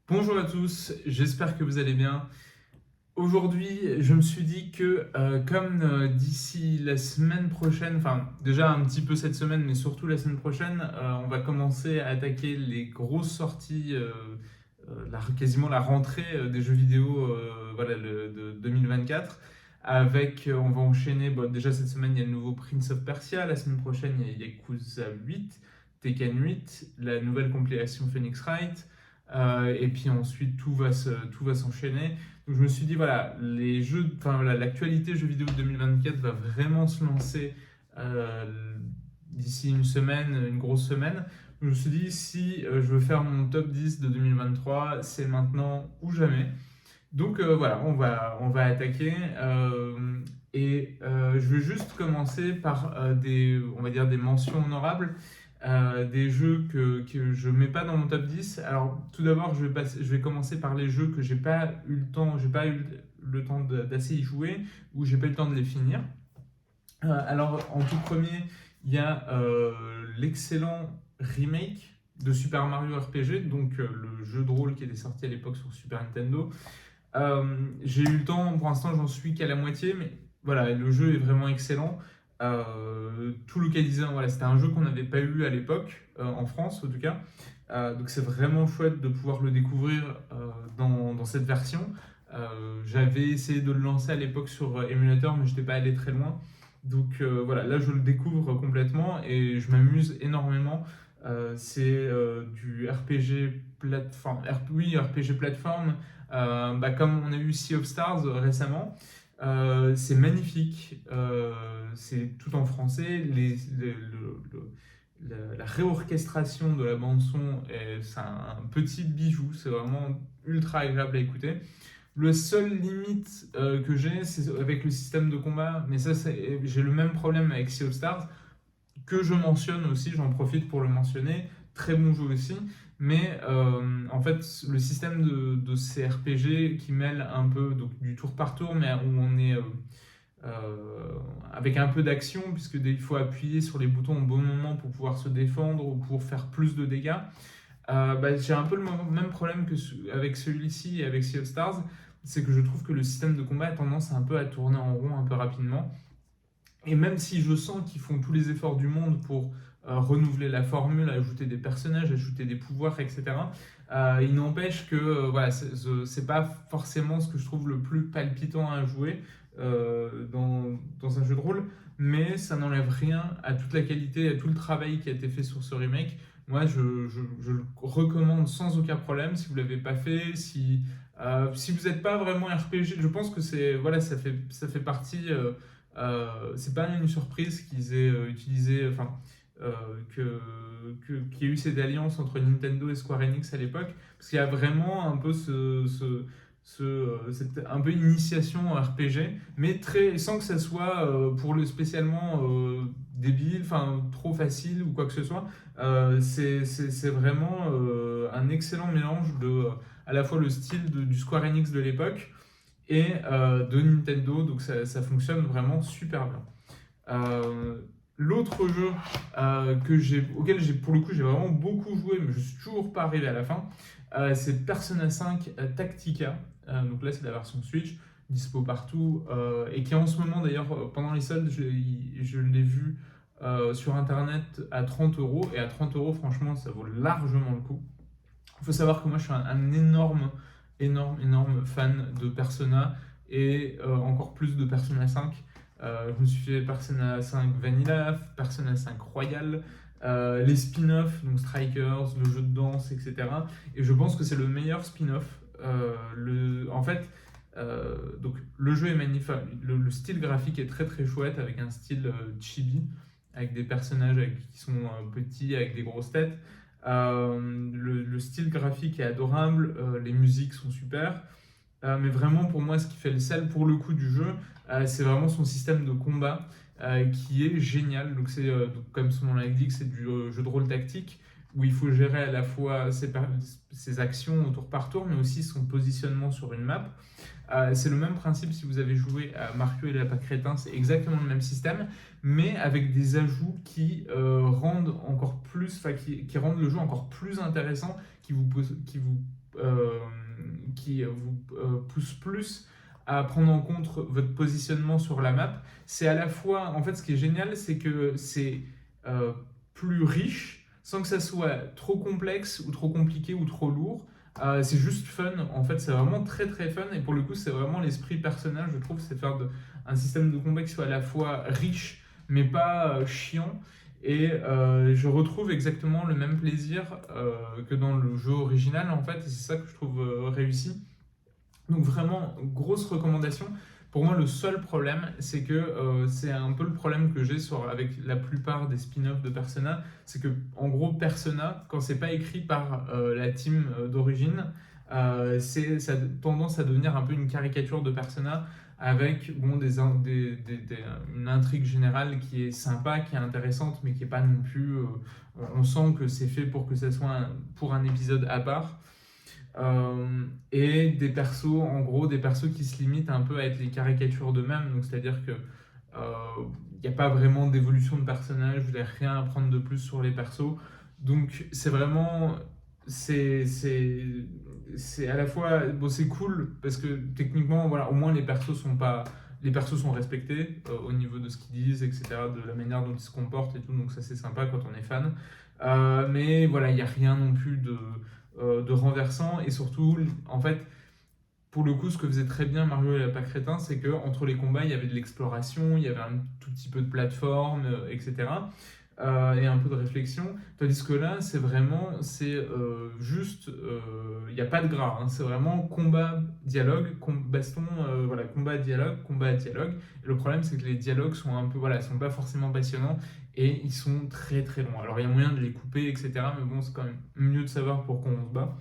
Bonjour à tous, j'espère que vous allez bien. Aujourd'hui, je me suis dit que comme d'ici la semaine prochaine, enfin déjà un petit peu cette semaine, mais surtout la semaine prochaine, on va commencer à attaquer les grosses sorties, quasiment la rentrée des jeux vidéo voilà, de 2024. On va enchaîner, bon, déjà cette semaine il y a le nouveau Prince of Persia, la semaine prochaine il y a Yakuza 8, Tekken 8, la nouvelle compilation Phoenix Wright, et puis ensuite tout va s'enchaîner. Donc je me suis dit, voilà, voilà, l'actualité jeux vidéo de 2024 va vraiment se lancer euh, d'ici une semaine, une grosse semaine. Je me suis dit, si je veux faire mon top 10 de 2023, c'est maintenant ou jamais. Donc voilà, on va attaquer. Je vais juste commencer par on va dire des mentions honorables, des jeux que je ne mets pas dans mon top 10. Alors tout d'abord, je vais commencer par les jeux que j'ai pas eu le temps d'assez y jouer, ou j'ai pas eu le temps de les finir. Alors en tout premier, il y a l'excellent remake de Super Mario RPG, donc le jeu de rôle qui était sorti à l'époque sur Super Nintendo. J'ai eu le temps, pour l'instant j'en suis qu'à la moitié, mais voilà, le jeu est vraiment excellent. Tout localisé, voilà, c'était un jeu qu'on n'avait pas eu à l'époque, en France en tout cas. Donc c'est vraiment chouette de pouvoir le découvrir dans cette version. J'avais essayé de le lancer à l'époque sur émulateur, mais je n'étais pas allé très loin. Donc voilà, là je le découvre complètement et je m'amuse énormément. C'est du RPG plateforme, oui, RPG plateforme, comme on a eu Sea of Stars récemment. C'est magnifique, c'est tout en français. La réorchestration de la bande-son, c'est un petit bijou, c'est vraiment ultra agréable à écouter. Le seul limite que j'ai, c'est avec le système de combat, mais ça, j'ai le même problème avec Sea of Stars, que je mentionne aussi, j'en profite pour le mentionner, très bon jeu aussi, mais en fait le système de ces RPG qui mêle un peu donc, du tour par tour, mais où on est avec un peu d'action, puisque il faut appuyer sur les boutons au bon moment pour pouvoir se défendre ou pour faire plus de dégâts. J'ai un peu le même problème avec celui-ci et avec Sea of Stars, c'est que je trouve que le système de combat a tendance un peu à tourner en rond un peu rapidement. Et même si je sens qu'ils font tous les efforts du monde pour renouveler la formule, ajouter des personnages, ajouter des pouvoirs, etc., il n'empêche que voilà, c'est pas forcément ce que je trouve le plus palpitant à jouer dans un jeu de rôle, mais ça n'enlève rien à toute la qualité, à tout le travail qui a été fait sur ce remake. Moi, je le recommande sans aucun problème. Si vous ne l'avez pas fait, si vous n'êtes pas vraiment RPG, je pense que voilà, ça fait partie. C'est pas une surprise qu'ils aient utilisé, euh, qu'il y ait eu cette alliance entre Nintendo et Square Enix à l'époque, parce qu'il y a vraiment un peu cette un peu initiation RPG, mais sans que ça soit spécialement débile, enfin trop facile ou quoi que ce soit. C'est vraiment un excellent mélange de à la fois le style du Square Enix de l'époque et de Nintendo, donc ça fonctionne vraiment super bien. L'autre jeu auquel pour le coup j'ai vraiment beaucoup joué, mais je suis toujours pas arrivé à la fin, c'est Persona 5 Tactica. Donc là c'est la version Switch, dispo partout, et qui en ce moment d'ailleurs pendant les soldes je l'ai vu sur internet à 30 €, et à 30 € franchement ça vaut largement le coup. Il faut savoir que moi je suis un énorme fan de Persona, et encore plus de Persona 5. Je me suis fait Persona 5 Vanilla, Persona 5 Royal, les spin-offs, donc Strikers, le jeu de danse, etc. Et je pense que c'est le meilleur spin-off. En fait, donc le jeu est magnifique, le style graphique est très très chouette, avec un style chibi, avec des personnages qui sont petits, avec des grosses têtes. Le style graphique est adorable, les musiques sont super. Mais vraiment, pour moi, ce qui fait le sel pour le coup du jeu, c'est vraiment son système de combat qui est génial. Donc, comme son nom l'indique, c'est du jeu de rôle tactique. où il faut gérer à la fois ses actions au tour par tour, mais aussi son positionnement sur une map. C'est le même principe si vous avez joué à Mario et les lapins crétins, c'est exactement le même système, mais avec des ajouts qui rendent encore plus, qui rendent le jeu encore plus intéressant, euh, qui vous poussent plus à prendre en compte votre positionnement sur la map. C'est à la fois, en fait, ce qui est génial, c'est que c'est euh, plus riche, sans que ça soit trop complexe ou trop compliqué ou trop lourd. C'est juste fun, en fait, c'est vraiment très très fun, et pour le coup, c'est vraiment l'esprit personnage, je trouve, c'est faire un système de combat qui soit à la fois riche, mais pas chiant, et je retrouve exactement le même plaisir que dans le jeu original, en fait, et c'est ça que je trouve réussi. Donc vraiment, grosse recommandation. Pour moi, le seul problème, c'est que c'est un peu le problème que j'ai avec la plupart des spin-offs de Persona, c'est que en gros, Persona, quand c'est pas écrit par la team d'origine, ça a tendance à devenir un peu une caricature de Persona avec bon, une intrigue générale qui est sympa, qui est intéressante, mais qui est pas non plus. On sent que c'est fait pour que ça soit pour un épisode à part. Et des persos, en gros, des persos qui se limitent un peu à être les caricatures d'eux-mêmes. Donc, c'est-à-dire que il n'y a pas vraiment d'évolution de personnage, vous n'avez rien à apprendre de plus sur les persos. Donc, c'est vraiment. C'est à la fois. Bon, c'est cool parce que techniquement, voilà, au moins les persos sont pas. Les persos sont respectés au niveau de ce qu'ils disent, etc., de la manière dont ils se comportent et tout. Donc, ça, c'est sympa quand on est fan. Mais voilà, il n'y a rien non plus de renversant, et surtout en fait pour le coup ce que faisait très bien Mario et Lapin Crétin, c'est que entre les combats il y avait de l'exploration, il y avait un tout petit peu de plateforme, etc., et un peu de réflexion, tandis que là c'est juste il n'y a pas de gras, hein. C'est vraiment combat dialogue baston, voilà, combat dialogue, et le problème c'est que les dialogues sont un peu voilà, sont pas forcément passionnants, et ils sont très très longs. Alors il y a moyen de les couper, etc., mais bon, c'est quand même mieux de savoir pourquoi on se bat.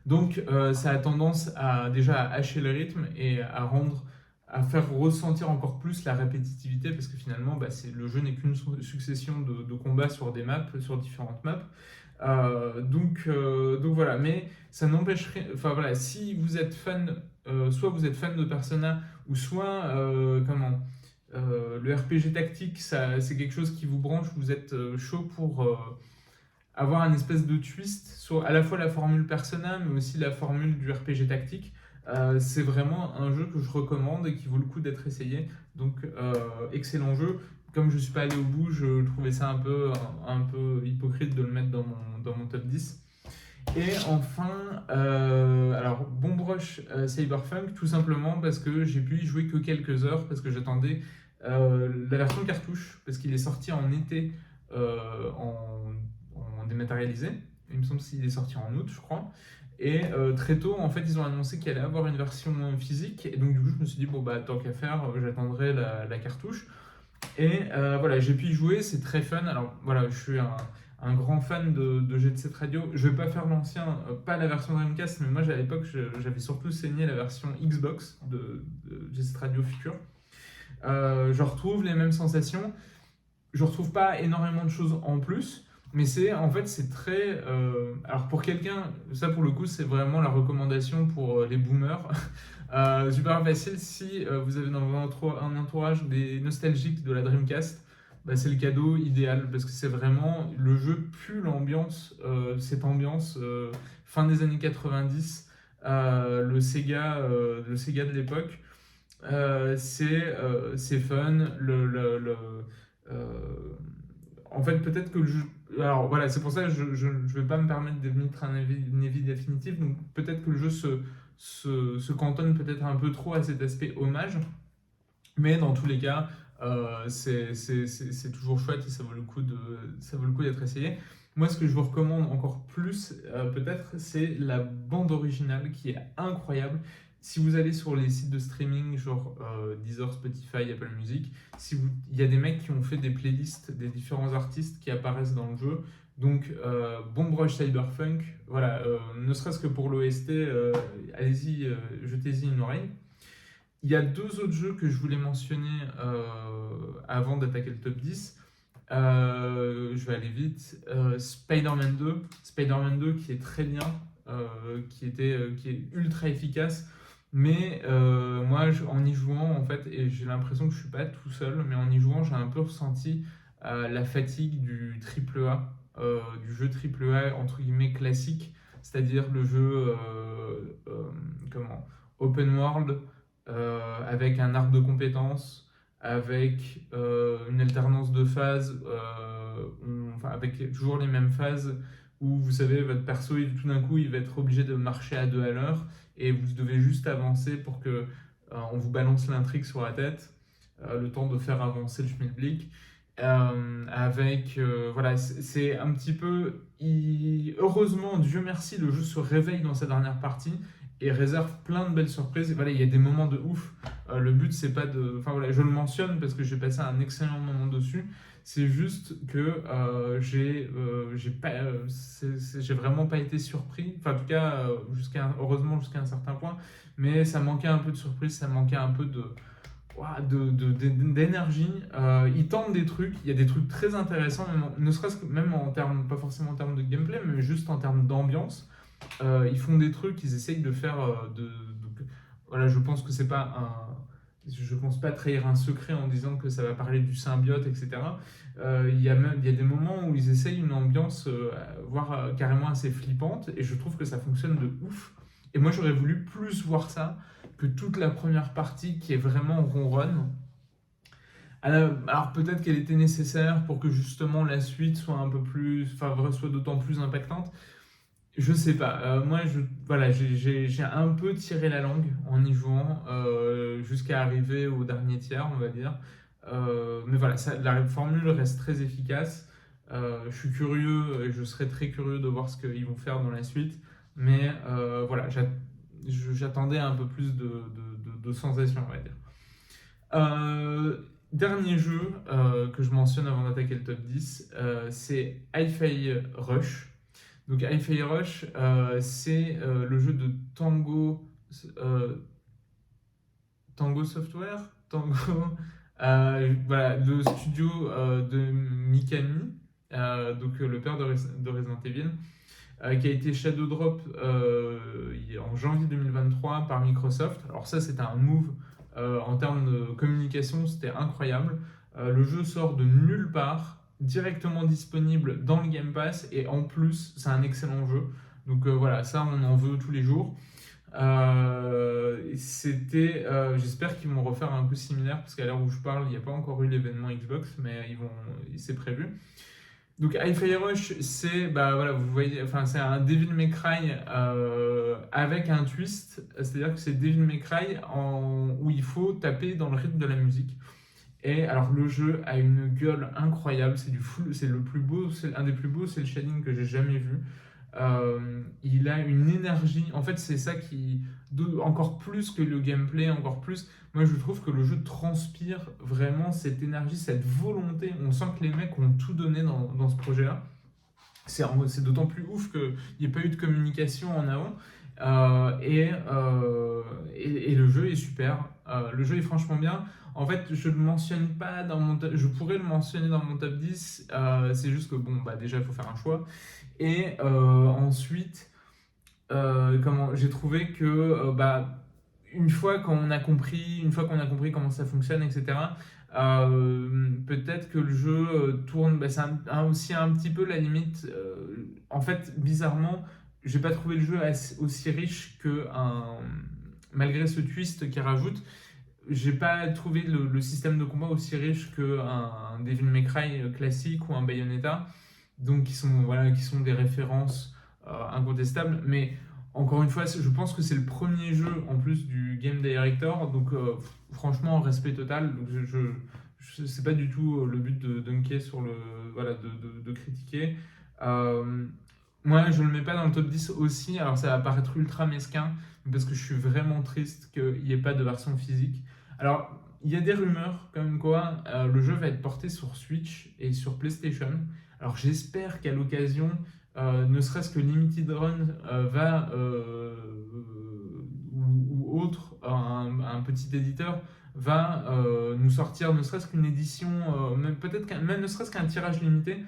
Donc ça a tendance à déjà à hacher le rythme et à faire ressentir encore plus la répétitivité, parce que finalement bah, le jeu n'est qu'une succession de combats sur des maps, sur différentes maps. Donc voilà, mais ça n'empêcherait, enfin voilà, si vous êtes fan, soit vous êtes fan de Persona, ou soit le RPG tactique, c'est quelque chose qui vous branche, vous êtes chaud pour avoir un espèce de twist sur à la fois la formule Persona, mais aussi la formule du RPG tactique. C'est vraiment un jeu que je recommande et qui vaut le coup d'être essayé. Donc, excellent jeu. Comme je ne suis pas allé au bout, je trouvais ça un peu hypocrite de le mettre dans mon top 10. Et enfin, alors Bomb Rush Cyberpunk, tout simplement parce que j'ai pu y jouer que quelques heures, parce que j'attendais la version cartouche, parce qu'il est sorti en été en dématérialisé. Il me semble qu'il est sorti en août, je crois. Et très tôt, en fait, ils ont annoncé qu'il allait avoir une version physique. Et donc, du coup, je me suis dit, bon, bah, tant qu'à faire, j'attendrai la cartouche. Et voilà, j'ai pu y jouer, c'est très fun. Alors, voilà, je suis un grand fan de Jet Set Radio. Je vais pas faire l'ancien, pas la version Dreamcast, mais moi, à l'époque, j'avais surtout saigné la version Xbox de Jet Set Radio Future. Je retrouve les mêmes sensations. Je retrouve pas énormément de choses en plus, mais c'est très. Alors pour quelqu'un, ça pour le coup, c'est vraiment la recommandation pour les boomers. Super facile si vous avez dans un entourage des nostalgiques de la Dreamcast, bah, c'est le cadeau idéal parce que c'est vraiment le jeu pue l'ambiance, cette ambiance fin des années 90, le Sega de l'époque. C'est fun. Euh, En fait, peut-être que le jeu. Alors voilà, c'est pour ça que je ne vais pas me permettre de mettre un avis définitif. Donc peut-être que le jeu se cantonne peut-être un peu trop à cet aspect hommage. Mais dans tous les cas, c'est toujours chouette et ça vaut le coup d'être essayé. Moi, ce que je vous recommande encore plus, peut-être, c'est la bande originale qui est incroyable. Si vous allez sur les sites de streaming, genre Deezer, Spotify, Apple Music, il y a des mecs qui ont fait des playlists des différents artistes qui apparaissent dans le jeu. Donc, Bomb Rush Cyberpunk, voilà, ne serait-ce que pour l'OST, allez-y, jetez-y une oreille. Il y a deux autres jeux que je voulais mentionner avant d'attaquer le top 10. Je vais aller vite. Spider-Man 2. Spider-Man 2 qui est très bien, qui est ultra efficace. Mais moi, en y jouant, en fait, et j'ai l'impression que je suis pas tout seul, mais en y jouant, j'ai un peu ressenti la fatigue du triple A, du jeu triple A entre guillemets classique, c'est-à-dire le jeu comment open world avec un arbre de compétences, avec une alternance de phases, enfin, avec toujours les mêmes phases où vous savez votre perso tout d'un coup il va être obligé de marcher à 2 à l'heure et vous devez juste avancer pour que on vous balance l'intrigue sur la tête, le temps de faire avancer le schmilblick. Voilà, c'est un petit peu. Heureusement, Dieu merci, le jeu se réveille dans sa dernière partie et réserve plein de belles surprises. Et voilà, il y a des moments de ouf. Le but, c'est pas de. Enfin voilà, je le mentionne parce que j'ai passé un excellent moment dessus. C'est juste que j'ai vraiment pas été surpris. Enfin, en tout cas, heureusement jusqu'à un certain point. Mais ça manquait un peu de surprise, ça manquait un peu d'énergie. Ils tentent des trucs, il y a des trucs très intéressants, ne serait-ce que même en termes, pas forcément en termes de gameplay, mais juste en termes d'ambiance. Ils font des trucs, ils essayent de faire. Voilà, je pense que c'est pas un. Je pense pas trahir un secret en disant que ça va parler du symbiote, etc. Il y a des moments où ils essayent une ambiance, voire carrément assez flippante, et je trouve que ça fonctionne de ouf. Et moi, j'aurais voulu plus voir ça que toute la première partie qui est vraiment ronronne. Alors peut-être qu'elle était nécessaire pour que justement la suite soit un peu plus, enfin soit d'autant plus impactante. Je sais pas. Moi, voilà, j'ai un peu tiré la langue en y jouant jusqu'à arriver au dernier tiers, on va dire. Mais voilà, la formule reste très efficace. Je suis curieux et je serai très curieux de voir ce qu'ils vont faire dans la suite. Mais voilà, j'attendais un peu plus de sensations, on va dire. Dernier jeu que je mentionne avant d'attaquer le top 10, c'est Hi-Fi Rush. Donc Hi-Fi Rush, c'est le jeu de euh, Tango Software, voilà, le studio de Mikami, donc le père de Resident Evil, qui a été Shadow Drop en janvier 2023 par Microsoft. Alors ça, c'était un move en termes de communication, c'était incroyable. Le jeu sort de nulle part, directement disponible dans le Game Pass, et en plus, c'est un excellent jeu. Donc voilà, ça, on en veut tous les jours. J'espère qu'ils vont refaire un coup similaire, parce qu'à l'heure où je parle, il n'y a pas encore eu l'événement Xbox, mais c'est prévu. Donc Hi-Fi Rush, c'est bah voilà, vous voyez, enfin c'est un Devil May Cry avec un twist, c'est-à-dire que c'est Devil May Cry où il faut taper dans le rythme de la musique. Et alors le jeu a une gueule incroyable, c'est le plus beau, c'est un des plus beaux cel shading que j'ai jamais vu. Il a une énergie, en fait c'est ça qui, encore plus que le gameplay, encore plus, moi je trouve que le jeu transpire vraiment cette énergie, cette volonté, on sent que les mecs ont tout donné dans ce projet-là. C'est d'autant plus ouf qu'il n'y ait pas eu de communication en avant. Et le jeu est super. Le jeu est franchement bien. En fait, je ne le mentionne pas je pourrais le mentionner dans mon top 10. C'est juste que, bon, bah, déjà, il faut faire un choix. Et ensuite, j'ai trouvé que, bah, une fois qu'on a compris comment ça fonctionne, etc., peut-être que le jeu tourne, bah, c'est aussi un petit peu la limite. En fait, bizarrement, j'ai pas trouvé le jeu aussi riche malgré ce twist qu'il rajoute. J'ai pas trouvé le système de combat aussi riche qu'un Devil May Cry classique ou un Bayonetta, donc qui sont des références incontestables. Mais encore une fois, je pense que c'est le premier jeu en plus du Game Director, donc franchement, respect total. Donc c'est pas du tout le but de dunker sur voilà, de critiquer. Euh, Moi, je le mets pas dans le top 10 aussi, alors ça va paraître ultra mesquin, parce que je suis vraiment triste qu'il n'y ait pas de version physique. Alors, il y a des rumeurs comme quoi le jeu va être porté sur Switch et sur PlayStation. Alors, j'espère qu'à l'occasion, ne serait-ce que Limited Run ou autre, un petit éditeur, va nous sortir ne serait-ce qu'une édition, même peut-être même ne serait-ce qu'un tirage limité.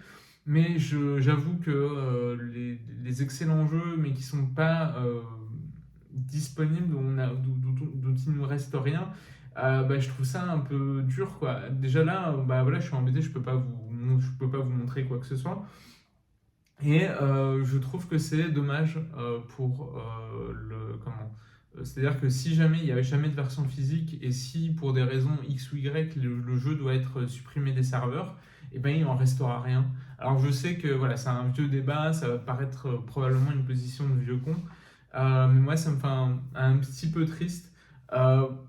Mais j'avoue que les excellents jeux, mais qui sont pas disponibles, dont il nous reste rien, bah, je trouve ça un peu dur, quoi. Déjà là, bah, voilà, je suis embêté, je peux pas vous montrer quoi que ce soit. Et je trouve que c'est dommage pour c'est-à-dire que si jamais il n'y avait jamais de version physique et si pour des raisons X ou Y le jeu doit être supprimé des serveurs, et ben il en restera rien. Alors je sais que voilà, c'est un vieux débat, ça va paraître probablement une position de vieux con, mais moi ça me fait un petit peu triste.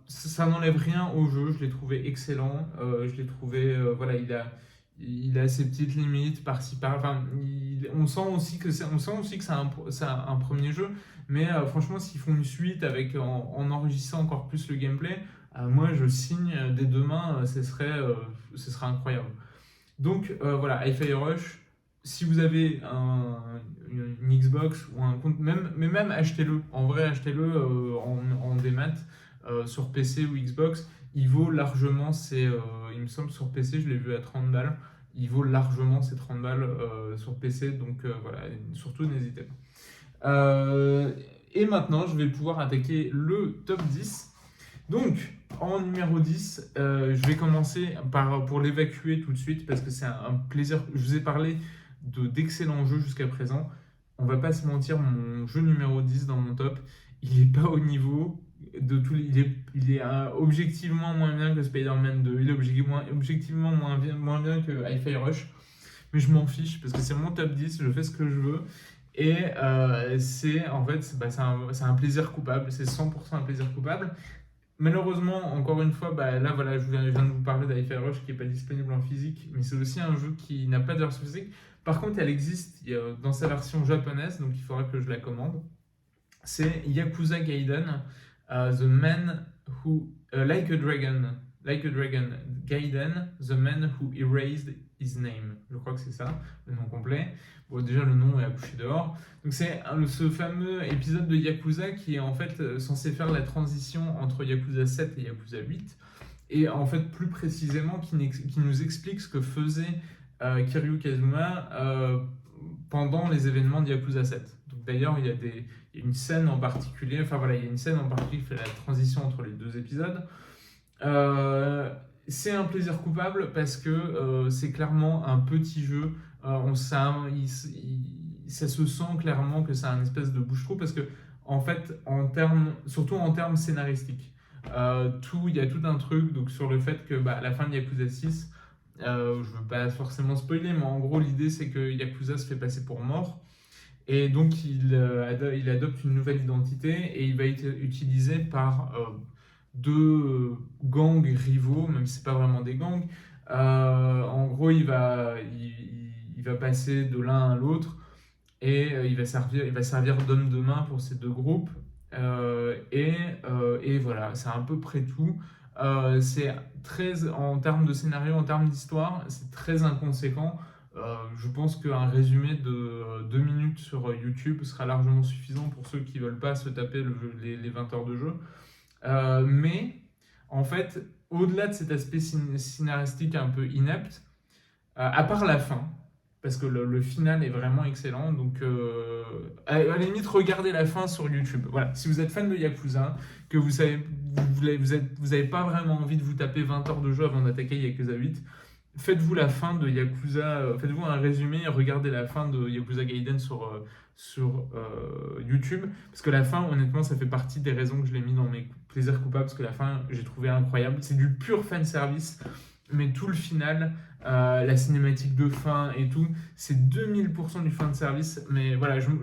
Ça n'enlève rien au jeu, je l'ai trouvé excellent, je l'ai trouvé, voilà, il a ses petites limites par-ci par enfin, on sent aussi que c'est un premier jeu, mais franchement s'ils font une suite avec en enrichissant encore plus le gameplay, moi je signe dès demain, ce serait incroyable. Donc voilà, Hi-Fi Rush, si vous avez une Xbox ou un compte, mais même achetez-le, en vrai achetez-le en démat sur PC ou Xbox, il vaut largement il me semble sur PC, je l'ai vu à 30 balles, il vaut largement ces 30 balles sur PC, donc voilà, surtout n'hésitez pas. Et maintenant, je vais pouvoir attaquer le top 10. Donc, en numéro 10, je vais commencer pour l'évacuer tout de suite parce que c'est un plaisir. Je vous ai parlé d'excellents jeux jusqu'à présent. On va pas se mentir, mon jeu numéro 10 dans mon top, il n'est pas au niveau de tous les. Il est objectivement moins bien que Spider-Man 2. Il est objectivement moins bien que Hi-Fi Rush. Mais je m'en fiche parce que c'est mon top 10, je fais ce que je veux. Et c'est en fait, bah, c'est un plaisir coupable, c'est 100% un plaisir coupable. Malheureusement, encore une fois, bah, là voilà, je viens de vous parler d'Hi-Fi Rush qui n'est pas disponible en physique, mais c'est aussi un jeu qui n'a pas de version physique. Par contre, elle existe dans sa version japonaise, donc il faudra que je la commande. C'est Yakuza Gaiden, The Man Who Like a Dragon, Gaiden, The Man Who Erased His Name. Je crois que c'est ça, le nom complet. Bon, déjà, le nom est accouché dehors. Donc, c'est ce fameux épisode de Yakuza qui est en fait censé faire la transition entre Yakuza 7 et Yakuza 8. Et en fait, plus précisément, qui nous explique ce que faisait Kiryu Kazuma pendant les événements de Yakuza 7. Donc, d'ailleurs, il y a une scène en particulier, enfin voilà, il y a une scène en particulier qui fait la transition entre les deux épisodes. C'est un plaisir coupable parce que c'est clairement un petit jeu. Ça se sent clairement que c'est un espèce de bouche-trou parce que, en fait, surtout en termes scénaristiques, il y a tout un truc donc, sur le fait que à la fin de Yakuza 6, je ne veux pas forcément spoiler, mais en gros, l'idée c'est que Yakuza se fait passer pour mort. Et donc, il adopte une nouvelle identité et il va être utilisé par deux gangs rivaux, même si ce n'est pas vraiment des gangs. En gros, il va passer de l'un à l'autre et il va servir d'homme de main pour ces deux groupes. Et voilà, c'est à peu près tout. C'est en termes de scénario, en termes d'histoire, c'est très inconséquent. Je pense qu'un résumé de 2 minutes sur YouTube sera largement suffisant pour ceux qui ne veulent pas se taper les 20 heures de jeu. Mais en fait, au-delà de cet aspect scénaristique un peu inepte, à part la fin, parce que le final est vraiment excellent, donc à la limite regardez la fin sur YouTube. Voilà, si vous êtes fan de Yakuza, que vous n'avez pas vraiment envie de vous taper 20 heures de jeu avant d'attaquer Yakuza 8, faites-vous la fin de Yakuza, faites-vous un résumé et regardez la fin de Yakuza Gaiden sur YouTube, parce que la fin, honnêtement, ça fait partie des raisons que je l'ai mis dans mes plaisirs coupables, parce que la fin, j'ai trouvé incroyable. C'est du pur fan service, mais tout le final, la cinématique de fin et tout, c'est 2000% du fan service. Mais voilà, je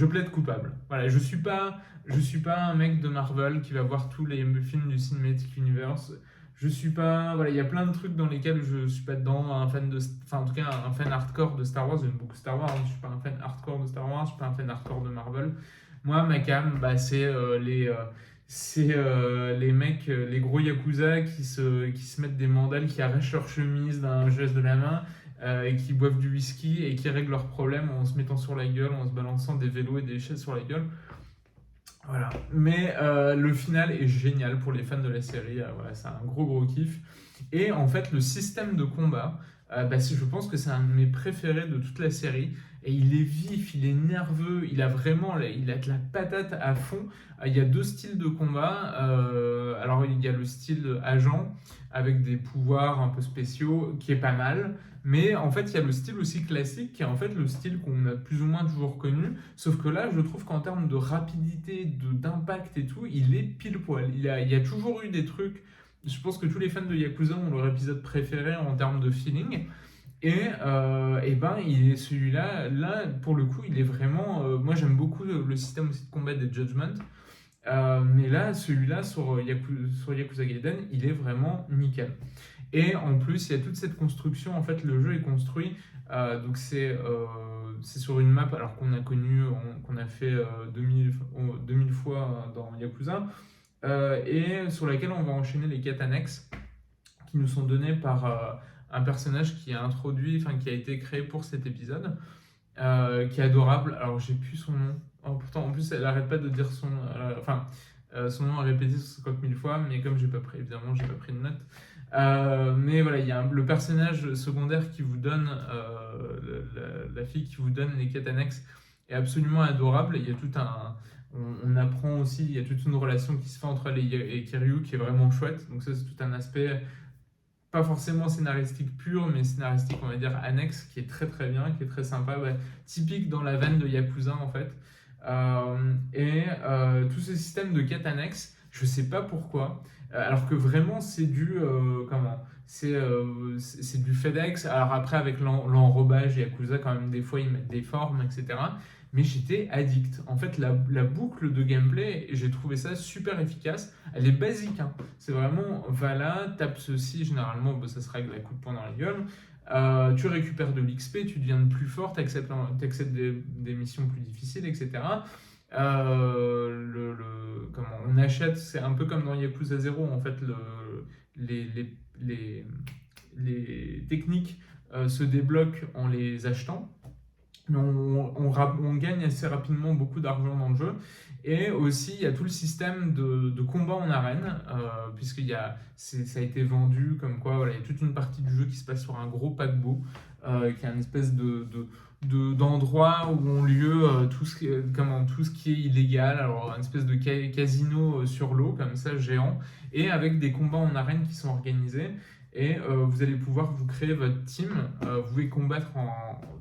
plaide coupable. Voilà, je suis pas un mec de Marvel qui va voir tous les films du Cinematic Universe. Je suis pas. Voilà, il y a plein de trucs dans lesquels je suis pas dedans. En tout cas, un fan hardcore de Star Wars. J'aime beaucoup Star Wars. Je suis pas un fan hardcore de Star Wars. Je suis pas un fan hardcore de Marvel. Moi, ma cam, c'est les mecs, les gros yakuza qui se mettent des mandales, qui arrachent leur chemise d'un geste de la main et qui boivent du whisky et qui règlent leurs problèmes en se mettant sur la gueule, en se balançant des vélos et des chaises sur la gueule. Voilà. Mais le final est génial pour les fans de la série. Voilà, c'est un gros kiff. Et en fait, le système de combat, je pense que c'est un de mes préférés de toute la série. Et il est vif, il est nerveux, il a de la patate à fond. Il y a deux styles de combat. Alors, il y a le style agent avec des pouvoirs un peu spéciaux qui est pas mal. Mais en fait, il y a le style aussi classique qui est en fait le style qu'on a plus ou moins toujours connu. Sauf que là, je trouve qu'en termes de rapidité, d'impact et tout, il est pile poil. Il y a toujours eu des trucs. Je pense que tous les fans de Yakuza ont leur épisode préféré en termes de feeling. Et ben, celui-là, là, pour le coup, il est vraiment. Moi, j'aime beaucoup le système aussi de combat des Judgment. Mais là, celui-là sur Yakuza Gaiden, il est vraiment nickel. Et en plus, il y a toute cette construction. En fait, le jeu est construit. Donc, c'est sur une map alors qu'on a fait 2000 fois dans Yakuza. Et sur laquelle on va enchaîner les quêtes annexes qui nous sont données par un personnage qui est introduit, enfin qui a été créé pour cet épisode, qui est adorable. Alors, j'ai plus son nom. Oh, pourtant, en plus, elle arrête pas de dire son nom à répéter 50 000 fois, mais comme évidemment, j'ai pas pris de note. Mais voilà, il y a le personnage secondaire qui vous donne, la fille qui vous donne les quêtes annexes est absolument adorable. Il y a on apprend aussi, il y a toute une relation qui se fait entre elle et Kiryu qui est vraiment chouette. Donc ça, c'est tout un aspect, pas forcément scénaristique pur, mais scénaristique, on va dire, annexe, qui est très bien, qui est très sympa, ouais, typique dans la veine de Yakuza, en fait. Tout ce système de quêtes annexes, je sais pas pourquoi, alors que vraiment c'est c'est du FedEx. Alors après avec l'enrobage Yakuza, quand même des fois ils mettent des formes, etc. Mais j'étais addict. En fait, la boucle de gameplay, j'ai trouvé ça super efficace. Elle est basique, hein. C'est vraiment, voilà, tape ceci, généralement, ça se règle à coup de poing dans la gueule. Tu récupères de l'XP, tu deviens plus fort, tu acceptes des missions plus difficiles, etc. On achète, c'est un peu comme dans Yakuza 0, en fait, les, les, les, les techniques se débloquent en les achetant. Mais on gagne assez rapidement beaucoup d'argent dans le jeu. Et aussi, il y a tout le système de combat en arène, ça a été vendu comme quoi voilà, il y a toute une partie du jeu qui se passe sur un gros paquebot, qui est une espèce d'endroit où ont lieu tout ce qui est illégal. Alors, une espèce de casino sur l'eau, comme ça, géant, et avec des combats en arène qui sont organisés. Et vous allez pouvoir vous créer votre team. Vous pouvez combattre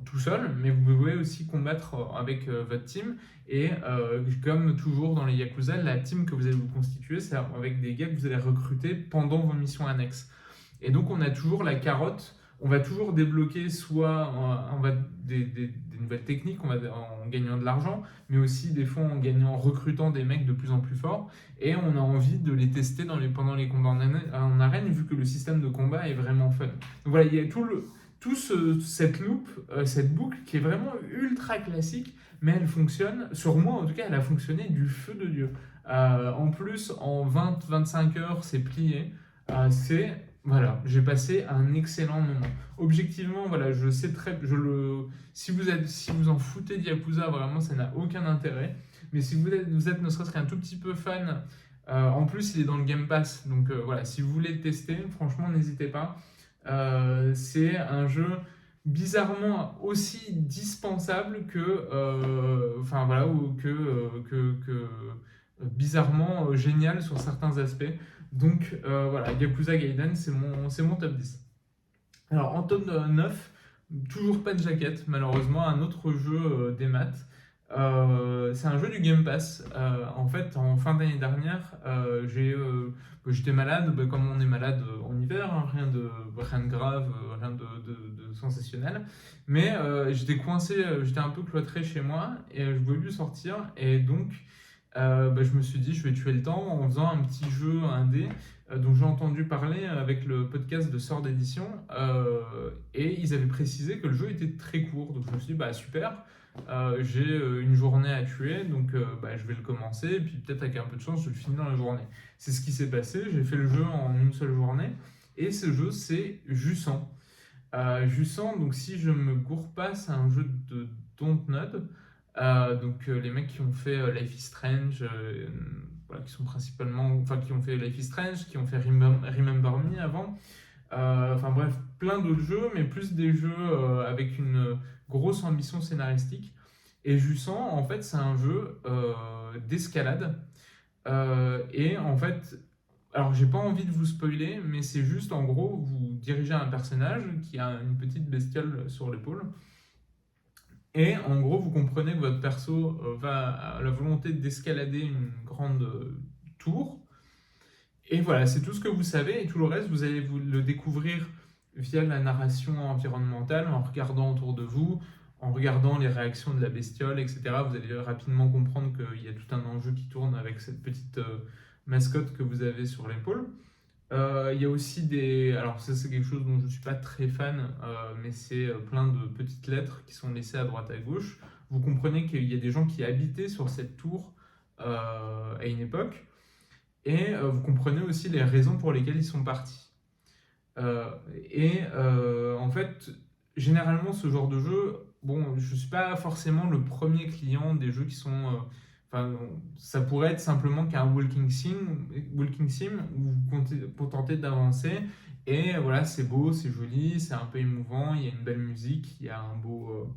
tout seul, mais vous pouvez aussi combattre avec votre team. Et comme toujours dans les Yakuza, la team que vous allez vous constituer, c'est avec des gars que vous allez recruter pendant vos missions annexes. Et donc on a toujours la carotte. On va toujours débloquer soit des nouvelles techniques en gagnant de l'argent, mais aussi des fois en recrutant des mecs de plus en plus forts. Et on a envie de les tester pendant les combats en arène, vu que le système de combat est vraiment fun. Donc voilà, il y a cette loop, cette boucle qui est vraiment ultra classique, mais elle fonctionne, sur moi en tout cas, elle a fonctionné du feu de Dieu. En plus, en 20-25 heures, c'est plié. Voilà, j'ai passé un excellent moment. Objectivement, voilà, je sais si vous en foutez de Yakuza, vraiment, ça n'a aucun intérêt. Mais si vous êtes ne serait-ce qu'un tout petit peu fan, en plus, il est dans le Game Pass. Donc voilà, si vous voulez le tester, franchement, n'hésitez pas. C'est un jeu bizarrement aussi dispensable que bizarrement génial sur certains aspects. Donc voilà, Yakuza Gaiden, c'est mon top 10. Alors en top 9, toujours pas de jaquette, malheureusement, un autre jeu des maths. C'est un jeu du Game Pass. En fait, en fin d'année dernière, j'étais malade, comme on est malade en hiver, hein, rien de grave, rien de sensationnel. Mais j'étais coincé, j'étais un peu cloîtré chez moi et je voulais plus sortir. Et donc, je me suis dit, je vais tuer le temps en faisant un petit jeu indé dont j'ai entendu parler avec le podcast de Sœur d'édition. Et ils avaient précisé que le jeu était très court. Donc je me suis dit, bah super. J'ai une journée à tuer, donc je vais le commencer, et puis peut-être avec un peu de chance, je le finis dans la journée. C'est ce qui s'est passé, j'ai fait le jeu en une seule journée, et ce jeu, c'est Jusant. Jusant, donc si je me gourre pas, c'est un jeu de Dontnod. Donc les mecs qui ont fait Life is Strange, voilà, qui sont principalement, enfin qui ont fait Life is Strange, qui ont fait Remember Me avant. Enfin bref, plein d'autres jeux, mais plus des jeux avec une grosse ambition scénaristique. Et Jusant, en fait, c'est un jeu d'escalade. Et en fait, alors j'ai pas envie de vous spoiler, mais c'est juste en gros, vous dirigez un personnage qui a une petite bestiole sur l'épaule. Et en gros, vous comprenez que votre perso va à la volonté d'escalader une grande tour. Et voilà, c'est tout ce que vous savez, et tout le reste, vous allez vous le découvrir via la narration environnementale, en regardant autour de vous, en regardant les réactions de la bestiole, etc. Vous allez rapidement comprendre qu'il y a tout un enjeu qui tourne avec cette petite mascotte que vous avez sur l'épaule. Il y a aussi des... Alors ça c'est quelque chose dont je ne suis pas très fan, mais c'est plein de petites lettres qui sont laissées à droite à gauche. Vous comprenez qu'il y a des gens qui habitaient sur cette tour à une époque, et vous comprenez aussi les raisons pour lesquelles ils sont partis. En fait, généralement ce genre de jeu, bon, je ne suis pas forcément le premier client des jeux qui sont... Enfin, ça pourrait être simplement qu'un walking sim où vous contentez d'avancer et voilà, c'est beau, c'est joli, c'est un peu émouvant, il y a une belle musique, il y a un beau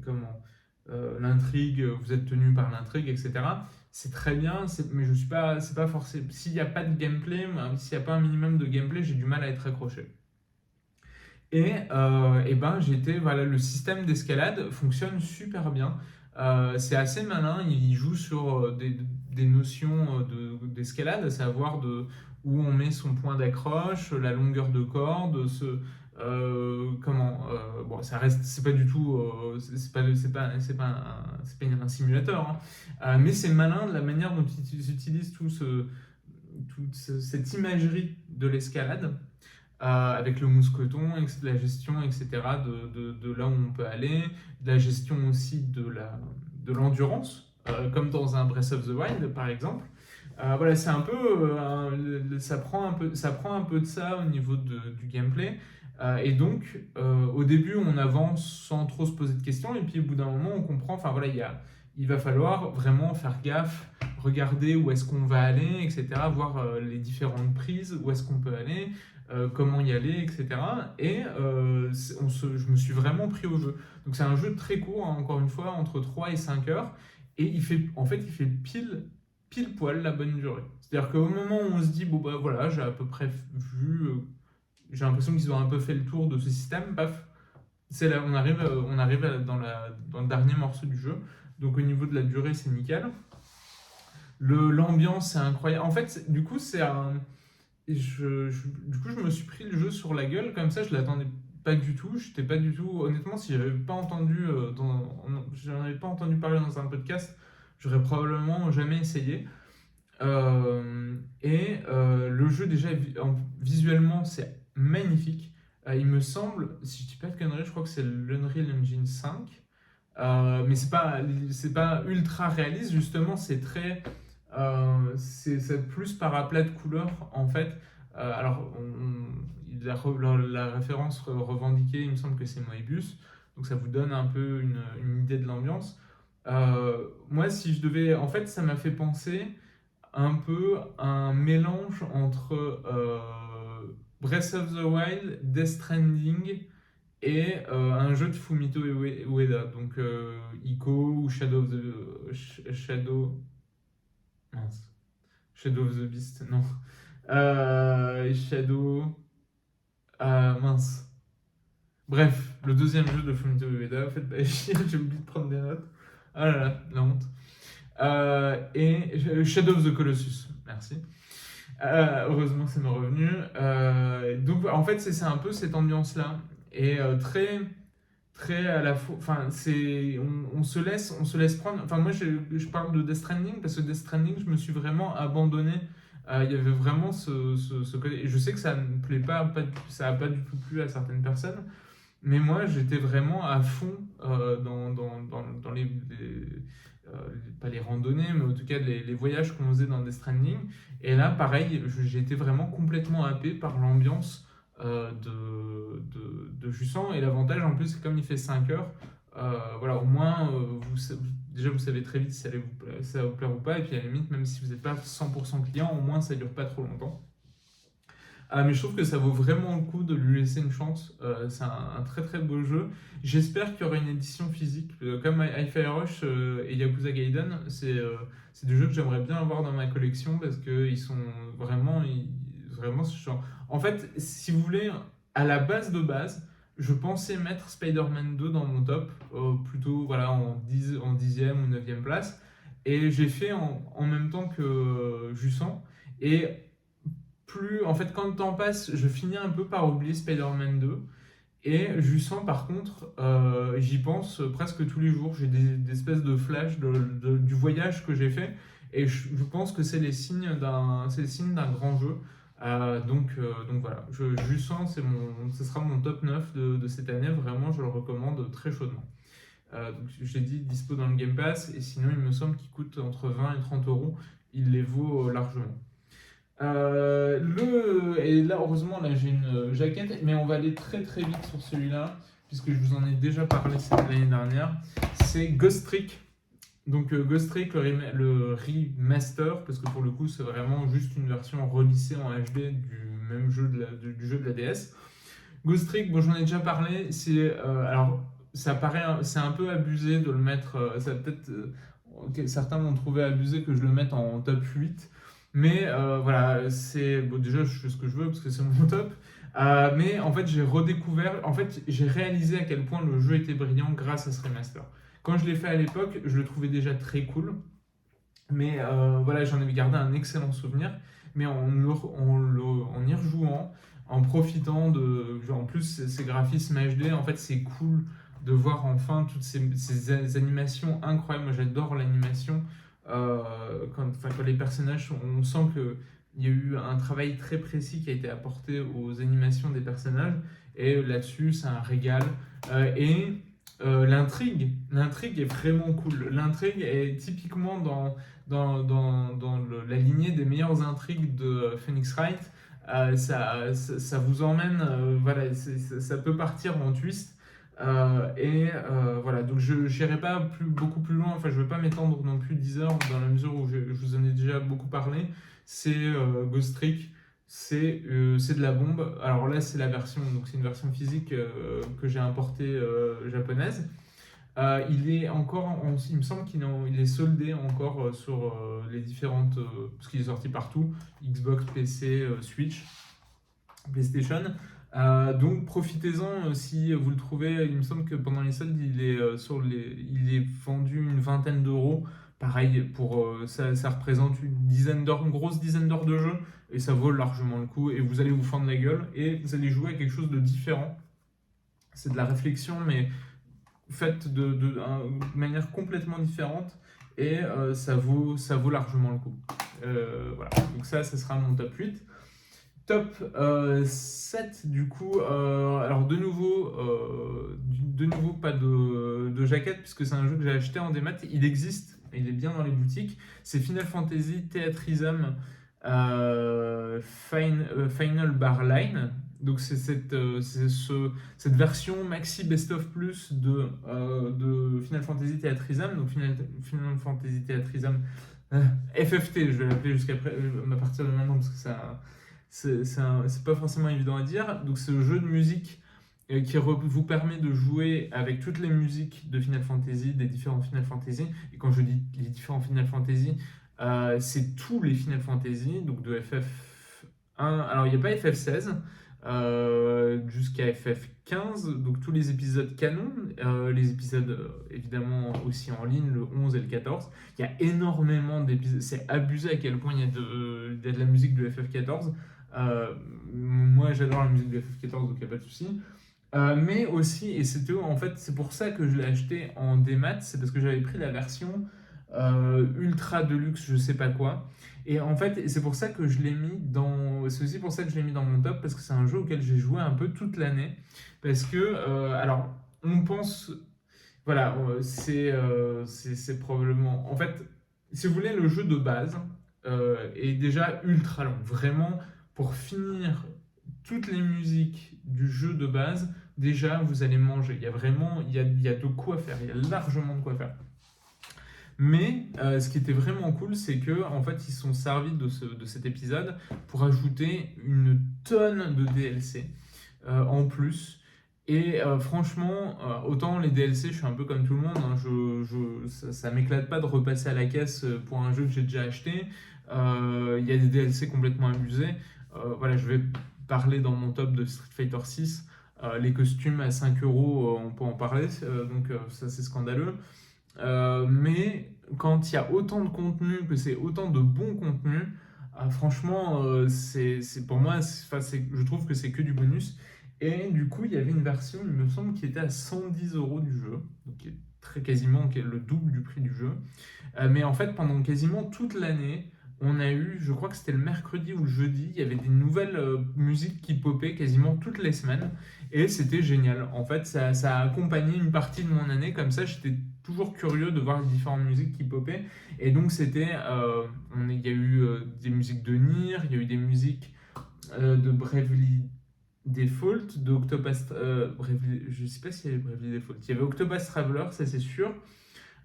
comment l'intrigue, vous êtes tenu par l'intrigue, etc. C'est très bien, mais je suis pas, c'est pas forcément. S'il n'y a pas de gameplay, s'il n'y a pas un minimum de gameplay, j'ai du mal à être accroché. Et ben j'étais voilà, le système d'escalade fonctionne super bien. C'est assez malin, il joue sur des notions d'escalade, à savoir où on met son point d'accroche, la longueur de corde, bon, ça reste, c'est pas du tout, c'est pas un simulateur, hein. Mais c'est malin de la manière dont ils utilisent cette imagerie de l'escalade avec le mousqueton, la gestion, etc., de là où on peut aller, de la gestion aussi de l'endurance, comme dans un Breath of the Wild, par exemple. Voilà, c'est un peu, ça prend un peu de ça au niveau du gameplay. Et donc, au début, on avance sans trop se poser de questions, et puis au bout d'un moment, on comprend, enfin voilà, il va falloir vraiment faire gaffe, regarder où est-ce qu'on va aller, etc., voir les différentes prises, où est-ce qu'on peut aller, comment y aller, etc. Et je me suis vraiment pris au jeu. Donc c'est un jeu très court, hein, encore une fois, entre 3 et 5 heures, et en fait, il fait pile poil la bonne durée. C'est-à-dire qu'au moment où on se dit, bon bah voilà, j'ai à peu près vu, j'ai l'impression qu'ils ont un peu fait le tour de ce système, paf, c'est là, on arrive dans le dernier morceau du jeu. Donc au niveau de la durée, c'est nickel. L'ambiance, c'est incroyable. En fait, du coup, je me suis pris le jeu sur la gueule, comme ça, je l'attendais pas du tout. J'étais pas du tout. Honnêtement, si j'en avais pas entendu parler dans un podcast, j'aurais probablement jamais essayé. Le jeu, déjà, visuellement, c'est magnifique. Il me semble, si je dis pas de conneries, je crois que c'est l'Unreal Engine 5. Mais c'est pas ultra réaliste, justement, c'est plus par aplat de couleurs, en fait. Alors, la référence revendiquée, il me semble que c'est Moebius, donc ça vous donne un peu une idée de l'ambiance. Moi, si je devais. En fait, ça m'a fait penser un peu un mélange entre Breath of the Wild, Death Stranding et un jeu de Fumito Ueda, donc Ico ou mince, Shadow of the Beast, non. Shadow. Mince. Bref, le deuxième jeu de Fumito Ueda, faites pas chier, j'ai oublié de prendre des notes. Ah là là, la honte. Et Shadow of the Colossus, merci. Heureusement, ça m'est revenu. Donc, en fait, c'est un peu cette ambiance-là. Et très à la fois. Enfin, on se laisse prendre. Enfin, moi, je parle de Death Stranding parce que Death Stranding, je me suis vraiment abandonné. Il y avait vraiment ce côté. Et je sais que ça ne plaît ça n'a pas du tout plu à certaines personnes. Mais moi, j'étais vraiment à fond dans pas les randonnées, mais en tout cas les voyages qu'on faisait dans Death Stranding. Et là, pareil, j'ai été vraiment complètement happé par l'ambiance de Jusant. Et l'avantage, en plus, c'est comme il fait 5 heures, Voilà, au moins, déjà vous savez très vite si ça va vous plaire ou pas, et puis à la limite, même si vous n'êtes pas 100% client, au moins ça dure pas trop longtemps. Mais je trouve que ça vaut vraiment le coup de lui laisser une chance. C'est un très très beau jeu. J'espère qu'il y aura une édition physique. Comme Hi-Fi Rush et Yakuza Gaiden, c'est des jeux que j'aimerais bien avoir dans ma collection parce qu'ils sont vraiment en fait, si vous voulez, à la base de base, je pensais mettre Spider-Man 2 dans mon top, plutôt voilà, en 10e ou 9e place. Et j'ai fait en même temps que Jussan. Et en fait, quand le temps passe, je finis un peu par oublier Spider-Man 2. Et Jussan, par contre, j'y pense presque tous les jours. J'ai des espèces de flashs du voyage que j'ai fait. Et je pense que c'est les signes d'un grand jeu. Donc voilà, Jussan, ce sera mon top 9 de cette année. Vraiment, je le recommande très chaudement. Donc, j'ai dit dispo dans le Game Pass. Et sinon, il me semble qu'il coûte entre 20 et 30 euros. Il les vaut largement. Et là, heureusement, là j'ai une jaquette, mais on va aller très très vite sur celui-là, puisque je vous en ai déjà parlé l'année dernière. C'est Ghost Trick. Donc Ghost Trick, le remaster, parce que pour le coup, c'est vraiment juste une version relissée en HD du même jeu du jeu de la DS. Ghost Trick, bon, j'en ai déjà parlé. Alors, c'est un peu abusé de le mettre. Certains m'ont trouvé abusé que je le mette en top 8. Mais voilà, déjà, je fais ce que je veux parce que c'est mon top. Mais en fait, j'ai réalisé à quel point le jeu était brillant grâce à ce remaster. Quand je l'ai fait à l'époque, je le trouvais déjà très cool. Mais voilà, j'en avais gardé un excellent souvenir. Mais en y rejouant, en profitant en plus, ces graphismes HD, en fait, c'est cool de voir enfin toutes ces animations incroyables. Moi, j'adore l'animation. Quand les personnages, on sent qu'il y a eu un travail très précis qui a été apporté aux animations des personnages. Et là-dessus, c'est un régal. L'intrigue est vraiment cool. L'intrigue est typiquement dans la lignée des meilleures intrigues de Phoenix Wright. Ça vous emmène, voilà, ça peut partir en twist. Voilà, donc je n'irai pas beaucoup plus loin, enfin je ne vais pas m'étendre non plus 10 heures dans la mesure où je vous en ai déjà beaucoup parlé. C'est Ghost Trick, c'est de la bombe. Alors là c'est donc c'est une version physique que j'ai importée japonaise. Il me semble il est soldé encore sur les différentes, parce qu'il est sorti partout, Xbox, PC, Switch, PlayStation. Donc profitez-en si vous le trouvez. Il me semble que pendant les soldes, il est vendu une vingtaine d'euros. Pareil, ça représente une grosse dizaine d'heures de jeu et ça vaut largement le coup. Et vous allez vous fendre la gueule et vous allez jouer à quelque chose de différent. C'est de la réflexion, mais faite de manière complètement différente et ça vaut largement le coup. Voilà, donc ça sera mon top 8. Top 7 du coup, alors de nouveau pas de jaquette puisque c'est un jeu que j'ai acheté en démat, il existe, il est bien dans les boutiques, c'est Final Fantasy Theatrhythm Final Bar Line. Donc c'est cette version Maxi Best of Plus de Final Fantasy Theatrhythm, donc Final Fantasy Theatrhythm FFT, je vais l'appeler à partir de maintenant parce que ça c'est pas forcément évident à dire. Donc c'est un jeu de musique qui vous permet de jouer avec toutes les musiques de Final Fantasy, des différents Final Fantasy. Et quand je dis les différents Final Fantasy, c'est tous les Final Fantasy, donc de FF1. Alors il n'y a pas FF16 jusqu'à FF15, donc tous les épisodes canon, les épisodes évidemment aussi en ligne, le 11 et le 14. Il y a énormément d'épisodes, c'est abusé à quel point il y a de la musique de FF14. Moi j'adore la musique de FF14 donc il n'y a pas de souci. Mais aussi, et c'est pour ça que je l'ai acheté en démat, c'est parce que j'avais pris la version ultra deluxe, je sais pas quoi. Et en fait, c'est pour ça que je l'ai mis c'est aussi pour ça que je l'ai mis dans mon top, parce que c'est un jeu auquel j'ai joué un peu toute l'année. Parce que, alors, on pense, voilà, c'est probablement, en fait, si vous voulez, le jeu de base est déjà ultra long. Vraiment, pour finir toutes les musiques du jeu de base, déjà vous allez manger. Il y a vraiment, il y a de quoi faire, il y a largement de quoi faire. Mais ce qui était vraiment cool, c'est que en fait, ils se sont servis de cet épisode pour ajouter une tonne de DLC en plus. Et franchement, autant les DLC, je suis un peu comme tout le monde, hein, ça m'éclate pas de repasser à la caisse pour un jeu que j'ai déjà acheté. Il y a des DLC complètement amusés. Voilà, je vais parler dans mon top de Street Fighter 6. Les costumes à 5 euros, on peut en parler, donc ça c'est scandaleux. Mais quand il y a autant de contenu, que c'est autant de bon contenu, franchement, c'est pour moi, je trouve que c'est que du bonus. Et du coup, il y avait une version, il me semble, qui était à 110 euros du jeu, donc qui est le double du prix du jeu. Mais en fait, pendant quasiment toute l'année, on a eu, je crois que c'était le mercredi ou le jeudi, il y avait des nouvelles musiques qui popaient quasiment toutes les semaines. Et c'était génial. En fait, ça a accompagné une partie de mon année. Comme ça, j'étais toujours curieux de voir les différentes musiques qui popaient. Et donc, il y a eu des musiques de Nier, il y a eu des musiques de Bravely Default, je sais pas s'il y avait Bravely Default. Il y avait Octopus Traveler, ça c'est sûr.